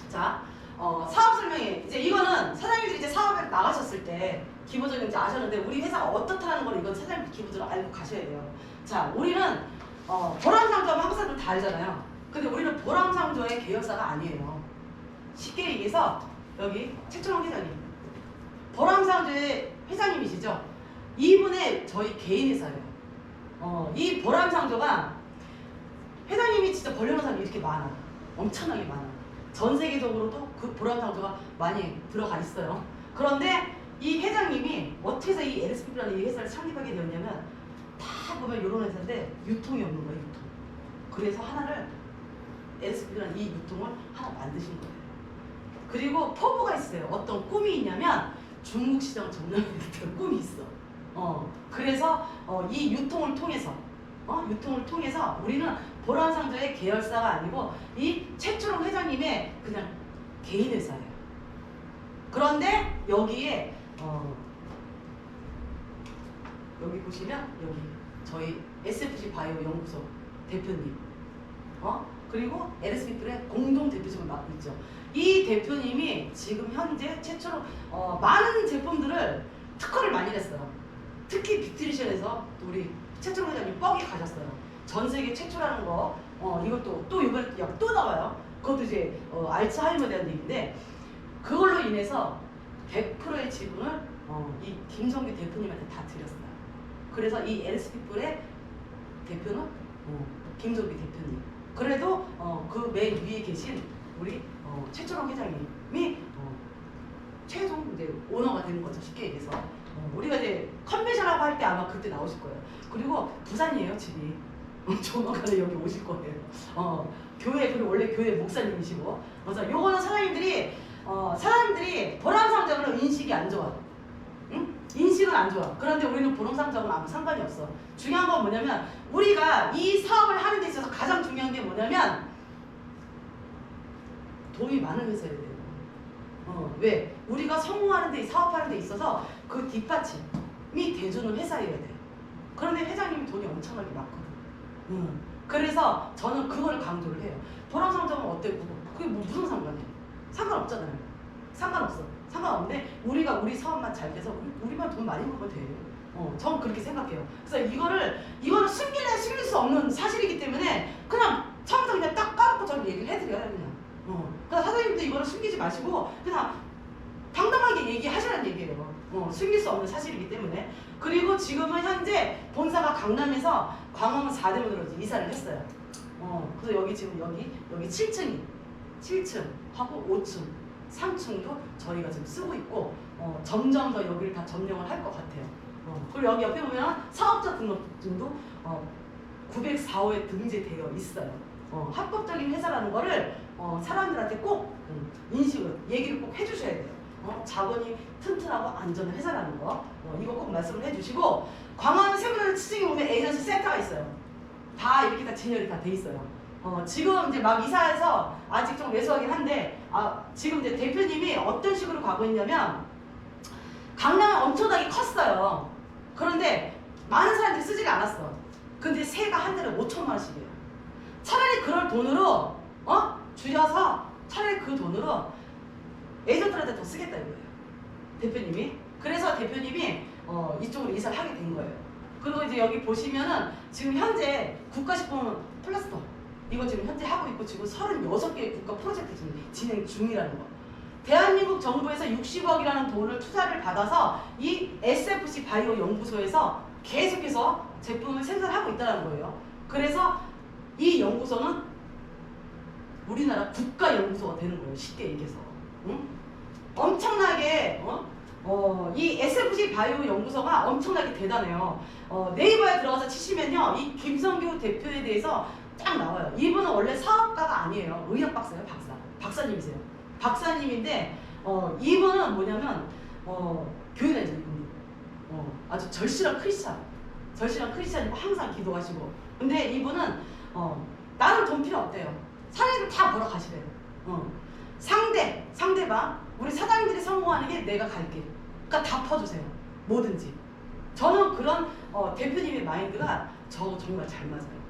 자, 사업 설명회. 이제 이거는 사장님들이 이제 사업에 나가셨을 때 기본적으로 이제 아셨는데 우리 회사가 어떻다는 걸 이건 사장님들 기본적으로 알고 가셔야 돼요. 자, 우리는 보람상조하면 한국 사람들 다 알잖아요. 근데 우리는 보람상조의 계열사가 아니에요. 쉽게 얘기해서 여기 최철원 회장님. 보람상조의 회장님이시죠? 이분의 저희 개인 회사예요. 이 보람상조가 회장님이 진짜 벌려놓은 사람이 이렇게 많아. 엄청나게 많아. 전 세계적으로도 그 보람상조가 많이 들어가 있어요. 그런데 이 회장님이 어떻게 해서 이 LSP라는 이 회사를 창립하게 되었냐면 다 보면 이런 회사인데 유통이 없는 거예요. 유통. 그래서 하나를 LSP라는 이 유통을 하나 만드신 거예요. 그리고 포부가 있어요. 어떤 꿈이 있냐면 중국 시장 점령하겠다는 꿈이 있어. 그래서 이 유통을 통해서 우리는 보람상조의 계열사가 아니고 이 최초롱 회장님의 그냥 개인 회사예요. 그런데 여기에 여기 보시면 여기 저희 SFG 바이오 연구소 대표님, 그리고 LSP의 공동 대표직을 맡고 있죠. 이 대표님이 지금 현재 최초로 많은 제품들을 특허를 많이 냈어요. 특히 빅트리션에서 우리 최초로 회장님 뻑이 가셨어요. 전 세계 최초라는 거, 이것도 또 이번에 또 나와요. 그것도 이제 알츠하이머에 대한 얘기인데 그걸로 인해서 100%의 지분을 이 김성규 대표님한테 다 드렸어요. 그래서 이 LSP의 대표는 김성규 대표님. 그래도 그 맨 위에 계신 우리 최철원 회장님이 최종 이제 오너가 되는 거죠. 쉽게 얘기해서 우리가 이제 컨벤션하고 할 때 아마 그때 나오실 거예요. 그리고 부산이에요 집이. 조만간에 여기 오실 거예요. 교회 그리고 원래 교회 목사님이시고 그래서 요거는 사장님들이 보람상장은 인식이 안 좋아. 응? 인식은 안 좋아. 그런데 우리는 보람상장은 아무 상관이 없어. 중요한 건 뭐냐면 우리가 이 사업을 하는 데 있어서 가장 중요한 게 뭐냐면 돈이 많은 회사여야 돼요. 왜? 우리가 성공하는 데 사업하는 데 있어서 그 뒷받침이 돼주는 회사여야 돼요. 그런데 회장님이 돈이 엄청나게 많거든. 그래서 저는 그걸 강조를 해요. 보람상장은 어때고 그게 뭐 무슨 상관이에요? 상관없잖아요. 상관없어. 상관없는데 우리가 우리 사업만 잘 돼서 우리만 돈 많이 벌면 돼. 저는 그렇게 생각해요. 그래서 이거는 숨길 수 없는 사실이기 때문에 그냥 처음부터 그냥 딱 까놓고 저는 얘기를 해드려요. 그냥. 그래서 사장님도 이거를 숨기지 마시고 그냥 당당하게 얘기하시라는 얘기예요. 숨길 수 없는 사실이기 때문에. 그리고 지금은 현재 본사가 강남에서 광화문 4대문으로 이사를 했어요. 그래서 여기 지금 여기 7층 하고 5층, 3층도 저희가 지금 쓰고 있고 점점 더 여기를 다 점령을 할 것 같아요. 그리고 여기 옆에 보면 사업자 등록증도 904호에 등재되어 있어요. 합법적인 회사라는 거를 사람들한테 꼭 인식을 얘기를 꼭 해주셔야 돼요. 자본이 튼튼하고 안전한 회사라는 거 이거 꼭 말씀을 해주시고 광화문 세무조사 시청에 보면 에이전시 센터가 있어요. 다 이렇게 다 진열이 다 돼 있어요. 지금 이제 막 이사해서 아직 좀 왜소하긴 한데 지금 이제 대표님이 어떤 식으로 가고 있냐면 강남은 엄청나게 컸어요. 그런데 많은 사람들이 쓰지가 않았어. 근데 세가 한 달에 5천만 원씩이에요. 차라리 그럴 돈으로 줄여서 차라리 그 돈으로 에이전트한테 더 쓰겠다 이거예요. 대표님이. 그래서 대표님이 이쪽으로 이사를 하게 된 거예요. 그리고 이제 여기 보시면은 지금 현재 국가식품 플러스터 이거 지금 현재 하고 있고 지금 36개의 국가 프로젝트 지금 진행 중이라는 거. 대한민국 정부에서 60억이라는 돈을 투자를 받아서 이 SFC 바이오 연구소에서 계속해서 제품을 생산하고 있다는 거예요. 그래서 이 연구소는 우리나라 국가 연구소가 되는 거예요. 쉽게 얘기해서. 응? 엄청나게 이 SFC 바이오 연구소가 엄청나게 대단해요. 네이버에 들어가서 치시면요, 이 김성규 대표에 대해서 딱 나와요. 이분은 원래 사업가가 아니에요. 의학 박사예요, 박사님이세요. 박사님인데 이분은 뭐냐면 교회다니죠 이분이. 아주 절실한 크리스찬이고 항상 기도하시고. 근데 이분은 나는 돈 필요 없대요. 사람들 다 벌어 가시래요. 상대방 우리 사장님들이 성공하는 게 내가 갈게. 그러니까 다 퍼주세요. 뭐든지. 저는 그런 대표님의 마인드가 저 정말 잘 맞아요.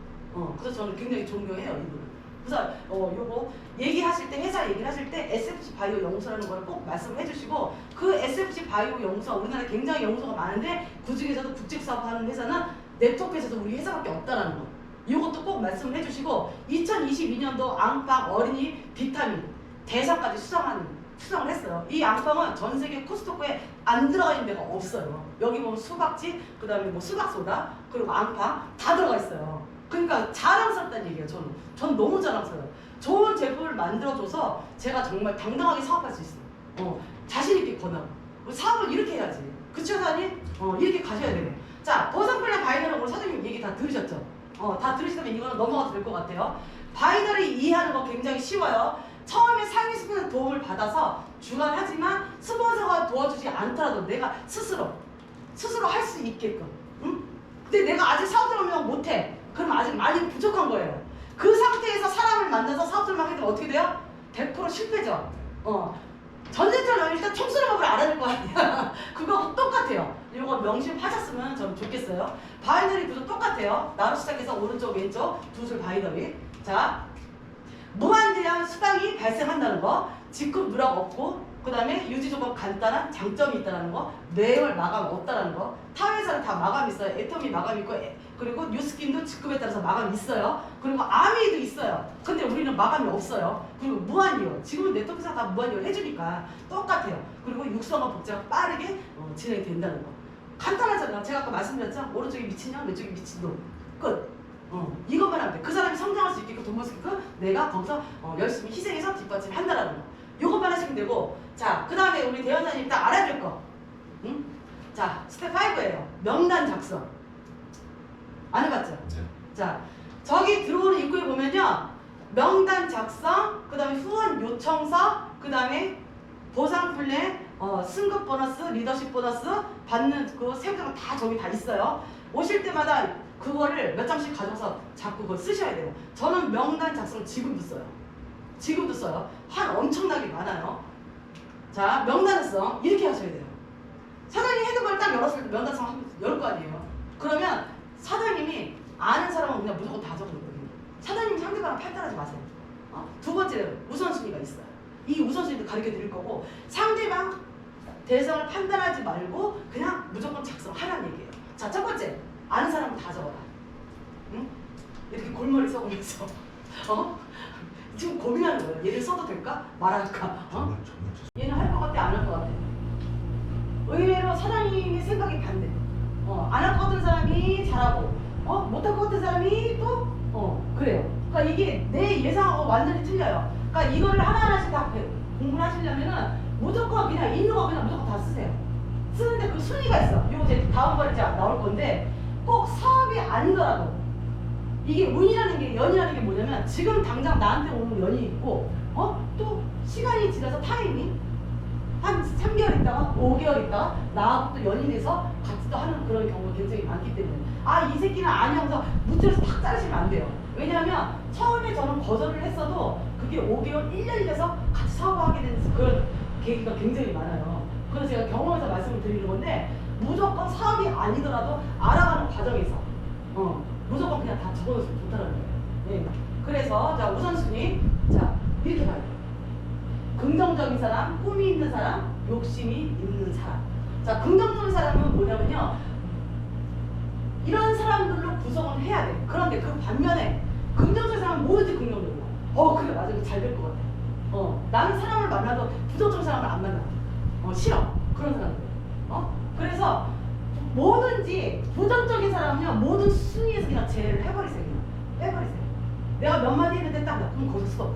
그래서 저는 굉장히 존경해요 이분을. 그래서 요거 얘기하실 때 회사 얘기를 하실 때 SFC 바이오 연구소라는 걸 꼭 말씀을 해주시고 그 SFC 바이오 연구소 우리나라에 굉장히 연구소가 많은데 그 중에서도 국책 사업하는 회사는 네트워크에서도 우리 회사밖에 없다라는 거. 이것도 꼭 말씀을 해주시고 2022년도 앙빵 어린이 비타민 대상까지 수상을 했어요. 이 앙빵은 전 세계 코스트코에 안 들어가 있는 데가 없어요. 여기 보면 수박지, 그 다음에 뭐 수박소다, 그리고 앙빵 다 들어가 있어요. 그러니까 자랑스럽다는 얘기예요. 저는 너무 자랑스러워요. 좋은 제품을 만들어줘서 제가 정말 당당하게 사업할 수 있어요. 자신 있게 권하고 사업을 이렇게 해야지. 그쵸 사장님? 이렇게 가셔야 돼요. 자, 보상플랜 바이너리 오늘 사장님 얘기 다 들으셨죠? 다 들으시다면 이거는 넘어가도 될 것 같아요. 바이너리 이해하는 거 굉장히 쉬워요. 처음에 상위 스폰서 도움을 받아서 주관하지만 스폰서가 도와주지 않더라도 내가 스스로 할 수 있게끔. 응? 근데 내가 아직 사업자를 못해. 그럼 아직 많이 부족한 거예요. 그 상태에서 사람을 만나서 사업을 하게 되면 어떻게 돼요? 100% 실패죠. 전제적으로 일단 총수의 법을 알아야 될 거 아니야. 그거 똑같아요. 이거 명심하셨으면 저는 좋겠어요. 바이너리 구조 똑같아요. 나로 시작해서 오른쪽 왼쪽 두 줄 바이너리. 자, 무한대량 수당이 발생한다는 거, 직급 누락 없고, 그 다음에 유지조건 간단한 장점이 있다는 거, 매월 마감 없다는 거. 타 회사는 다 마감이 있어요. 애터미 마감이 있고, 그리고 뉴스킨도 직급에 따라서 마감이 있어요. 그리고 아미도 있어요. 근데 우리는 마감이 없어요. 그리고 무한이요. 지금은 네트워크에서 다 무한이요 해주니까 똑같아요. 그리고 육성과 복제가 빠르게 진행이 된다는 거. 간단하잖아요. 제가 아까 말씀드렸죠? 오른쪽에 미친년, 왼쪽에 미친놈. 끝. 이것만 하면 돼. 그 사람이 성장할 수 있게끔 돈 벌 수 있게끔 내가 거기서 열심히 희생해서 뒷받침 한다라는 거. 이것만 하시면 되고, 자, 그 다음에 우리 대원사님 딱 알아야 될 거. 응? 자, 스텝 5예요. 명단 작성. 안 해봤죠? 네. 자, 저기 들어오는 입구에 보면요. 명단 작성, 그 다음에 후원 요청서, 그 다음에 보상 플랜, 승급 보너스, 리더십 보너스 받는 그 세부가 다 저기 다 있어요. 오실 때마다 그거를 몇 장씩 가져서 자꾸 그걸 쓰셔야 돼요. 저는 명단 작성 지금도 써요. 한 엄청나게 많아요. 자, 명단성 이렇게 하셔야 돼요. 사장님이 핸드폰을 딱 열었을 때 명단성 열 거 아니에요. 그러면 사장님이 아는 사람은 그냥 무조건 다 적어놓거든요. 사장님이 상대방을 판단하지 마세요. 두 번째로 우선순위가 있어요. 이 우선순위도 가르쳐 드릴 거고, 상대방 대상을 판단하지 말고 그냥 무조건 작성하라는 얘기예요. 자, 첫 번째, 아는 사람은 다 적어라. 응? 이렇게 골머리 써보면서 지금 고민하는 거예요. 얘를 써도 될까? 말할까? 얘는 할 것 같아? 안 할 것 같아? 의외로 사장님의 생각이 반대. 안 할 것 같은 사람이 잘하고, 못할 것 같은 사람이 또, 그래요. 그러니까 이게 내 예상하고 완전히 틀려요. 그러니까 이거를 하나하나씩 다 공부를 하시려면은 무조건 그냥 있는 거 그냥 무조건 다 쓰세요. 쓰는데 그 순위가 있어. 이거 이제 다음번에 제가 나올 건데 꼭 사업이 아니더라도 이게 운이라는 게 연이라는 게 뭐냐면 지금 당장 나한테 오는 연이 있고 또 시간이 지나서 타이밍 한 3개월 있다가 5개월 있다가 나하고 또 연이 돼서 같이 또 하는 그런 경우가 굉장히 많기 때문에 이 새끼는 아니어서 무찌르서 팍 자르시면 안 돼요. 왜냐하면 처음에 저는 거절을 했어도 그게 5개월, 1년이 돼서 같이 사업을 하게 되는 그런 계기가 굉장히 많아요. 그래서 제가 경험에서 말씀을 드리는 건데 무조건 사업이 아니더라도 알아가는 과정에서 무조건 그냥 다 적어놓으면 좋다는 거예요. 네. 그래서 자 우선순위 자 이렇게 봐요. 긍정적인 사람, 꿈이 있는 사람, 욕심이 있는 사람. 자 긍정적인 사람은 뭐냐면요. 이런 사람들로 구성을 해야 돼. 그런데 그 반면에 긍정적인 사람은 뭐든지 긍정적이야. 그래 맞아 이거 잘 될 것 같아. 나는 사람을 만나도 부정적인 사람을 안 만나. 싫어 그런 사람들. 그래서 뭐든지 부정적인 사람은요 모든 순위에서 그냥 제외를 해버리세요. 그냥 빼버리세요. 내가 몇 마디 했는데 딱 그럼 거기서 스톱.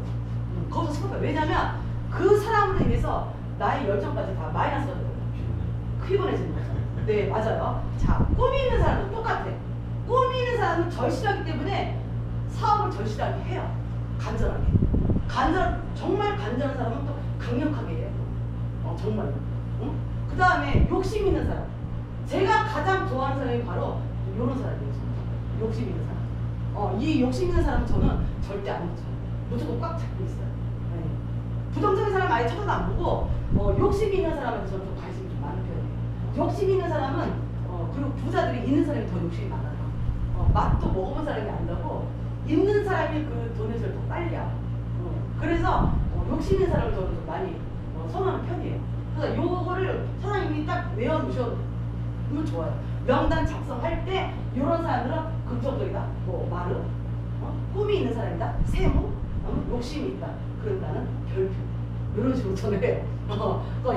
거기서 스톱해. 왜냐면 그 사람으로 인해서 나의 열정까지 다 마이너스가 돼요. 피곤해지는 거죠. 네 맞아요. 자 꿈이 있는 사람도 똑같아. 꿈이 있는 사람은 절실하기 때문에 사업을 절실하게 해요. 간절하게. 정말 간절한 사람은 또 강력하게 해요. 정말로. 그 다음에 욕심 있는 사람. 제가 가장 좋아하는 사람이 바로 이런 사람이에요. 욕심 있는 사람. 이 욕심 있는 사람은 저는 절대 안 붙여요. 무조건 꽉 잡고 있어요. 네. 부정적인 사람 아예 쳐다도 안 보고 욕심이 있는 사람한테 저는 좀 관심이 좀 많은 편이에요. 욕심이 있는 사람은 그리고 부자들이 있는 사람이 더 욕심이 많아요. 맛도 먹어본 사람이 안다고 있는 사람이 그 돈을 더 빨리 알아. 그래서 욕심 있는 사람을 저는 좀 많이 선호하는 편이에요. 그래서 요거를 사장님이 딱 외워두셔면 좋아요. 명단 작성할 때 이런 사람들은 긍정적이다. 마르, 꿈이 있는 사람이다. 세무, 욕심이 있다. 그럼 나는 별표. 이런 식으로 저는 해요.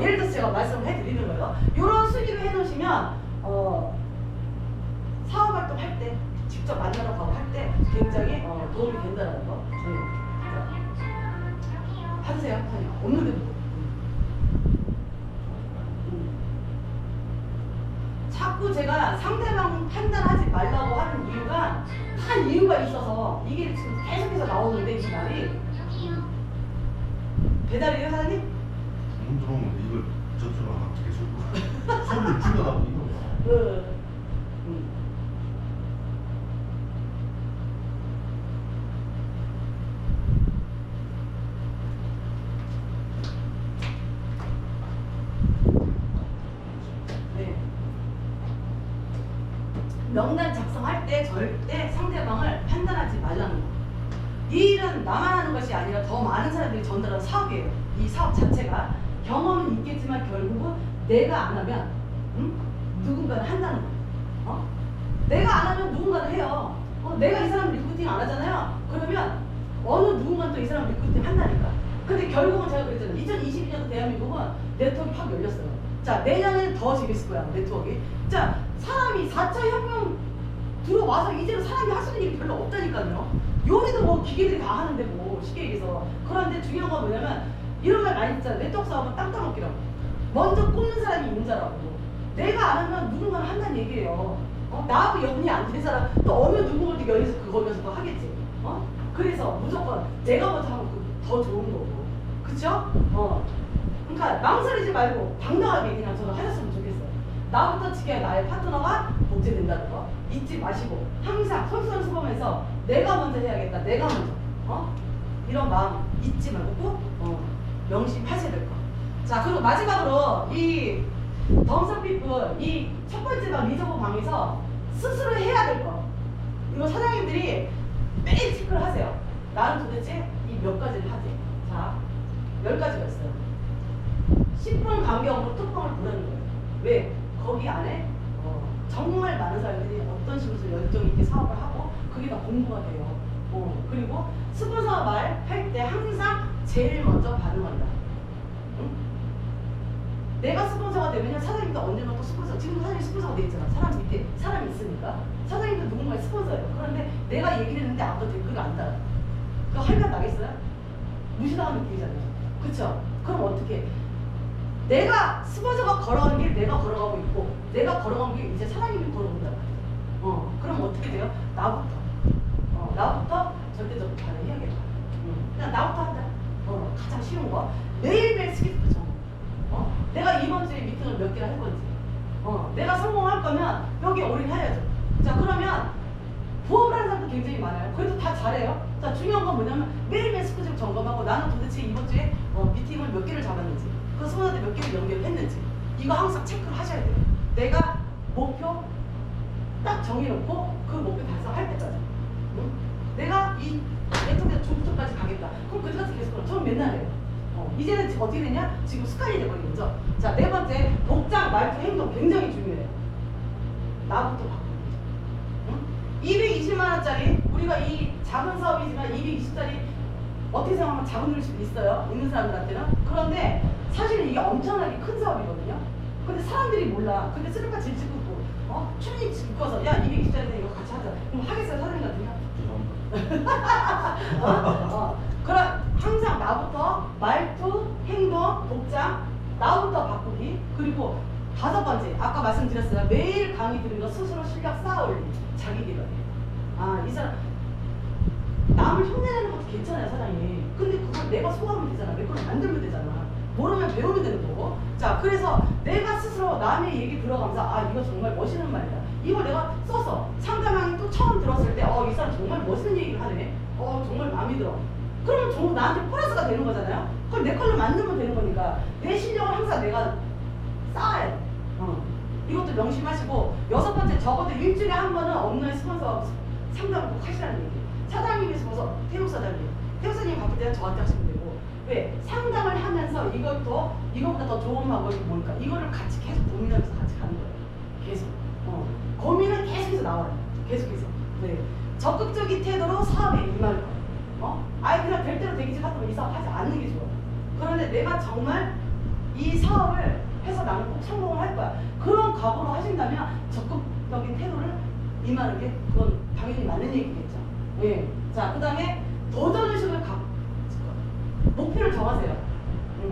예를 들어서 제가 말씀을 해드리는 거예요. 이런 수기를 해놓으시면 사업활동 할 때, 직접 만나러 가고 할 때 굉장히 도움이 된다는 거. 받으세요. 없는데도. 자꾸 제가 상대방 판단하지 말라고 하는 이유가 한 이유가 있어서 이게 지금 계속해서 나오는데 이 말이 배달이에요 사장님? 문 들어오면 이걸 저쪽으로 어떻게 소리를 줄여가고 이거 명단 작성할 때 절대 상대방을 판단하지 말라는 거. 이 일은 나만 하는 것이 아니라 더 많은 사람들이 전달하는 사업이에요. 이 사업 자체가 경험은 있겠지만 결국은 내가 안 하면 누군가는 한다는 거. 내가 안 하면 누군가는 해요. 내가 이 사람 리크루팅 안 하잖아요. 그러면 어느 누군가는 또 이 사람 리크루팅 한다니까. 근데 결국은 제가 그랬잖아요. 2022년 대한민국은 네트워크 확 열렸어요. 자 내년에는 더 재밌을 거야 네트워크. 자 사람이 4차 혁명 들어와서 이제는 사람이 할 수 있는 일이 별로 없다니까요. 요리도 뭐 기계들이 다 하는데 뭐 쉽게 얘기해서. 그런데 중요한 건 뭐냐면 이런 말 많이 듣잖아요. 네트워크 사업은 땅 따먹기라고. 먼저 꼽는 사람이 임자라고. 내가 안 하면 누군가는 한다는 얘기예요. 나하고 연이 안 된 사람 또 어느 누구를 연해서 그거면서 또 하겠지. 그래서 무조건 내가 먼저 하면 더 좋은 거고. 그쵸? 그러니까 망설이지 말고 당당하게 그냥 저는 하셨으면 좋겠어요. 나부터 지켜야 나의 파트너가 복제된다는 거 잊지 마시고 항상 솔선수범해서 내가 먼저 해야겠다. 내가 먼저 이런 마음 잊지 말고 꼭 명심하셔야 될 거. 자 그리고 마지막으로 이 덤스피플 이 첫 번째 방 리저브 방에서 스스로 해야 될 거. 이거 사장님들이 매일 체크를 하세요. 나는 도대체 이 몇 가지를 하지. 자 10가지가 있어요. 10분 간격으로 뚜껑을 보라는 거예요. 왜? 거기 안에 정말 많은 사람들이 어떤 식으로 열정 있게 사업을 하고 그게 다 공부가 돼요. 그리고 스폰서 말 할 때 항상 제일 먼저 반응한다. 응? 내가 스폰서가 되면 사장님도 언젠가 또 스폰서, 지금 사장님 스폰서가 돼 있잖아. 사람 밑에 사람이 있으니까 사장님도 누군가의 스폰서예요. 그런데 내가 얘기를 했는데 아무도 댓글을 안 달아. 그거 할말 나겠어요? 무시당한 느낌이잖아요. 그쵸? 그럼 어떻게? 내가 스폰서가 걸어가는 길 내가 걸어가고 있고 내가 걸어간 길 이제 사장님이 걸어온다. 그럼 어떻게 돼요? 나부터 절대적으로 반응해야겠다. 그냥 나부터 한다. 가장 쉬운 거 매일매일 스케줄도 정해. 내가 이번 주에 미팅을 몇 개나 할 건지. 내가 성공할 거면 여기 올인해야죠. 자, 그러면 부업을 하는 사람도 굉장히 많아요. 그래도 다 잘해요. 자, 중요한 건 뭐냐면 매일매일 스케줄 점검하고 나는 도대체 이번 주에 미팅을 몇 개를 잡았는지 그 스폰서한테 몇 개를 연결했는지 이거 항상 체크를 하셔야 돼요. 내가 목표 딱 정해놓고 그 목표 달성할 때까지 내가 이 네트워크 중부터까지 가겠다. 그럼 그때까지 계속 그럼 저는 맨날 해요. 이제는 어떻게 되냐? 지금 습관이 돼버린 거죠. 자, 네 번째 복장, 말투, 행동 굉장히 중요해요. 나부터 바꾸는 거죠. 220만 원짜리 우리가 이 작은 사업이지만 220짜리 어떻게 생각하면 작은 줄 수도 있어요. 있는 사람들한테는. 그런데 사실은 이게 엄청나게 큰 사업이거든요. 근데 사람들이 몰라. 근데 쓰레기가 질질 끄고 출입 묶어서 야 220짜리인데 이거 같이 하자. 그럼 하겠어요 사장님한테요? 그럼 항상 나부터 말투, 행동, 복장 나부터 바꾸기. 그리고 다섯 번째 아까 말씀드렸어요. 매일 강의 들은 거 스스로 실력 쌓아올리. 자기 개발이에요. 이 사람 남을 흉내내는 것도 괜찮아요 사장님. 근데 그걸 내가 소화하면 되잖아. 내 걸 만들면 되잖아. 모르면 배우면 되는 거고. 자, 그래서 내가 스스로 남의 얘기 들어가면서 이거 정말 멋있는 말이다. 이걸 내가 써서 상대방이 또 처음 들었을 때 이 사람 정말 멋있는 얘기를 하네. 정말 마음에 들어. 그러면 나한테 플러스가 되는 거잖아요. 그럼 내 걸로 만들면 되는 거니까 내 실력을 항상 내가 쌓아야 돼. 이것도 명심하시고 여섯 번째 적어도 일주일에 한 번은 업무의 스폰서 상담을 꼭 하시라는 얘기. 사장님이 스폰서 태욱 사장님. 태욱 사장님 바쁠 때는 저한테 하시면 되고 왜? 상담을 하면서 이것보다 더 좋은 방법이 뭘까? 이거를 같이 계속 고민하면서 같이 가는 거예요. 계속. 고민은 계속해서 나와요. 계속해서. 네. 적극적인 태도로 사업에 임할 거. 그냥 될 대로 되겠지 같으면 이 사업 하지 않는 게 좋아요. 그런데 내가 정말 이 사업을 해서 나는 꼭 성공을 할 거야. 그런 각오로 하신다면 적극적인 태도를 임하는 게 그건 당연히 맞는 얘기겠죠. 예. 자, 그 다음에 도전의식을 목표를 정하세요.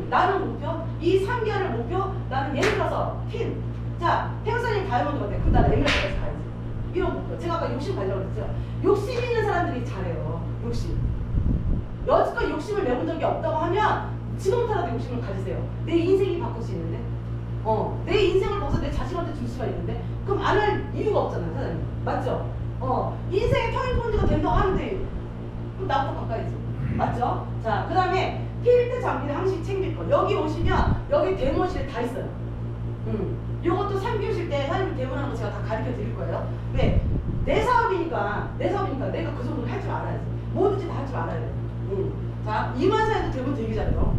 나는 목표, 이 3개월의 목표, 나는 예를 들어서 팀. 자, 태우사님 다이아몬드 같아. 그럼 나는 에메랄드까지 가야지. 이런 목표. 제가 아까 욕심 가려고 그랬죠. 욕심 있는 사람들이 잘해요. 욕심. 여지껏 욕심을 내본 적이 없다고 하면 지금부터라도 욕심을 가지세요. 내 인생이 바꿀 수 있는데. 내 인생을 벗어 내 자식한테 줄 수가 있는데. 그럼 안 할 이유가 없잖아요, 사장님. 맞죠? 인생의 터닝 포인트가 된다고 하는데 그럼 나부터 바꿔야지. 맞죠? 자, 그 다음에 필드 장비를 항상 챙길 거. 여기 오시면 여기 데모실에 다 있어요. 요것도 3교실 때 사장님 데모하는 거 제가 다 가르쳐 드릴 거예요. 왜? 내 사업이니까 내가 그 정도는 할 줄 알아야지. 뭐든지 다 할 줄 알아야 돼. 자, 이만사에도 데모 되게 잘해요.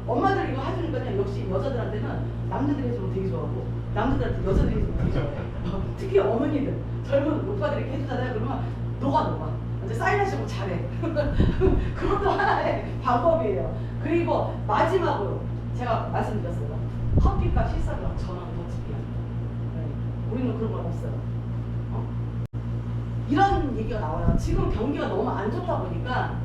엄마들 이거 해주니까 역시 여자들한테는 남자들이 해주면 되게 좋아하고 남자들한테 여자들이 해주면 되게 좋아해요. 특히 어머니들, 젊은 오빠들이 이렇게 해주잖아요. 그러면 녹아. 이제 사인하시고 잘해. 그것도 하나의 방법이에요. 그리고 마지막으로 제가 말씀드렸어요. 커피값 실사비랑 전화는 더 집이야. 우리는 그런 건 없어요. 이런 얘기가 나와요. 지금 경기가 너무 안 좋다 보니까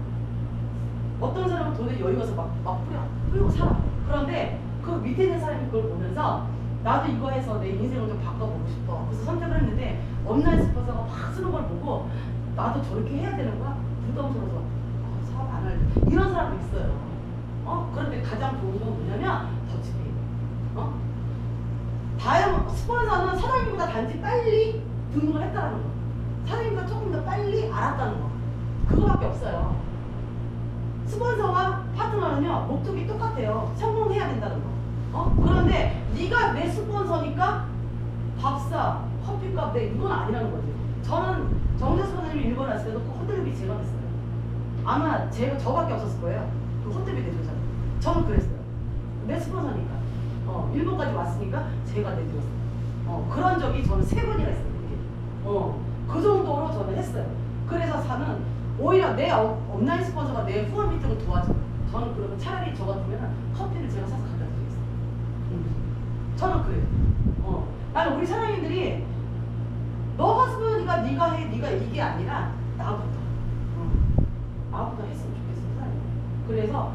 어떤 사람은 돈에 여유가 있어서 막 뿌리고 살아. 그런데 그 밑에 있는 사람이 그걸 보면서 나도 이거 해서 내 인생을 좀 바꿔보고 싶어. 그래서 선택을 했는데 업라인 스폰서가 막 쓰는 걸 보고 나도 저렇게 해야 되는 거야? 부담스러워서 사업 안 할래. 이런 사람도 있어요. 그런데 가장 좋은 건 뭐냐면 더치페이. 다이아몬드 스폰서는 사장님보다 단지 빨리 등록을 했다는 거. 사장님보다 조금 더 빨리 알았다는 거. 그거밖에 없어요. 스폰서와 파트너는요 목적이 똑같아요. 성공해야 된다는 거. 그런데 네가 내 스폰서니까 밥사, 커피값 내 이건 아니라는 거지. 저는 정재 스폰서님이 일본 왔을 때도 그 호텔비 제가 냈어요. 아마 저밖에 없었을 거예요. 그 호텔비 내줬잖아요. 저는 그랬어요. 내 스폰서니까. 일본까지 왔으니까 제가 내드렸어요. 그런 적이 저는 3번이나 있어요. 그 정도로 저는 했어요. 그래서 오히려 내 온라인 스폰서가 내 후원 미팅을 도와줘. 저는 그러면 차라리 저 같으면 커피를 제가 사서 갖다 드리겠어요. 저는 그래요. 나는 우리 사장님들이 너가 스폰서니까 네가 해, 네가 이게 아니라 나부터 했으면 좋겠어요. 사장님. 그래서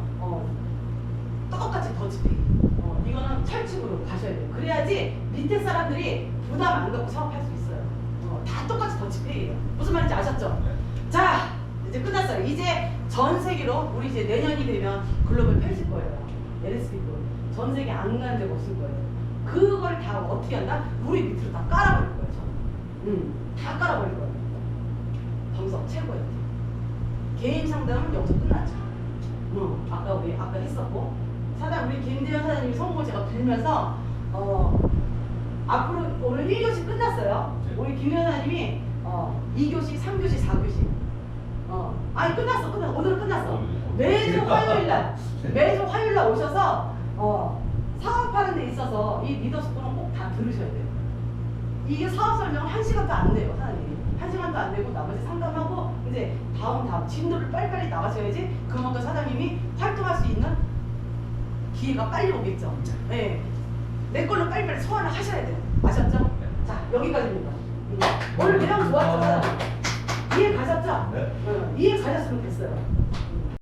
똑같이 더치페이. 이거는 철칙으로 가셔야 돼요. 그래야지 밑에 사람들이 부담 안 갖고 사업할 수 있어요. 다 똑같이 더치페이예요. 무슨 말인지 아셨죠? 자, 이제 끝났어요. 이제 전 세계로 우리 이제 내년이 되면 글로벌 펼칠 거예요. LSP 전 세계 안 가는 데가 없을 거예요. 그걸 다 어떻게 한다? 우리 밑으로 다 깔아버릴 거예요. 저는. 다 깔아버릴 거예요. 방석 최고예요. 개인 상담은 여기서 끝났죠. 아까 우리 아까 했었고 사장 우리 김대현 사장님이 성공을 제가 빌면서 앞으로 오늘 1교시 끝났어요. 우리 김대현 사장님이 2교시, 3교시, 4교시 아니 끝났어. 오늘은 끝났어. 매주 화요일날 오셔서 사업하는 데 있어서 이 리더십은 꼭 다 들으셔야 돼요. 이게 사업 설명은 1시간도 안 돼요, 사장님. 1시간도 안 되고 나머지 상담하고 이제 다음 진도를 빨리빨리 나가셔야지 그만큼 사장님이 활동할 수 있는 기회가 빨리 오겠죠. 네. 내 걸로 빨리빨리 소환을 하셔야 돼요. 아셨죠? 자, 여기까지입니다. 오늘 내용 좋았죠? 사장님? 이해 가셨죠? 네. 이해 가셨으면 됐어요.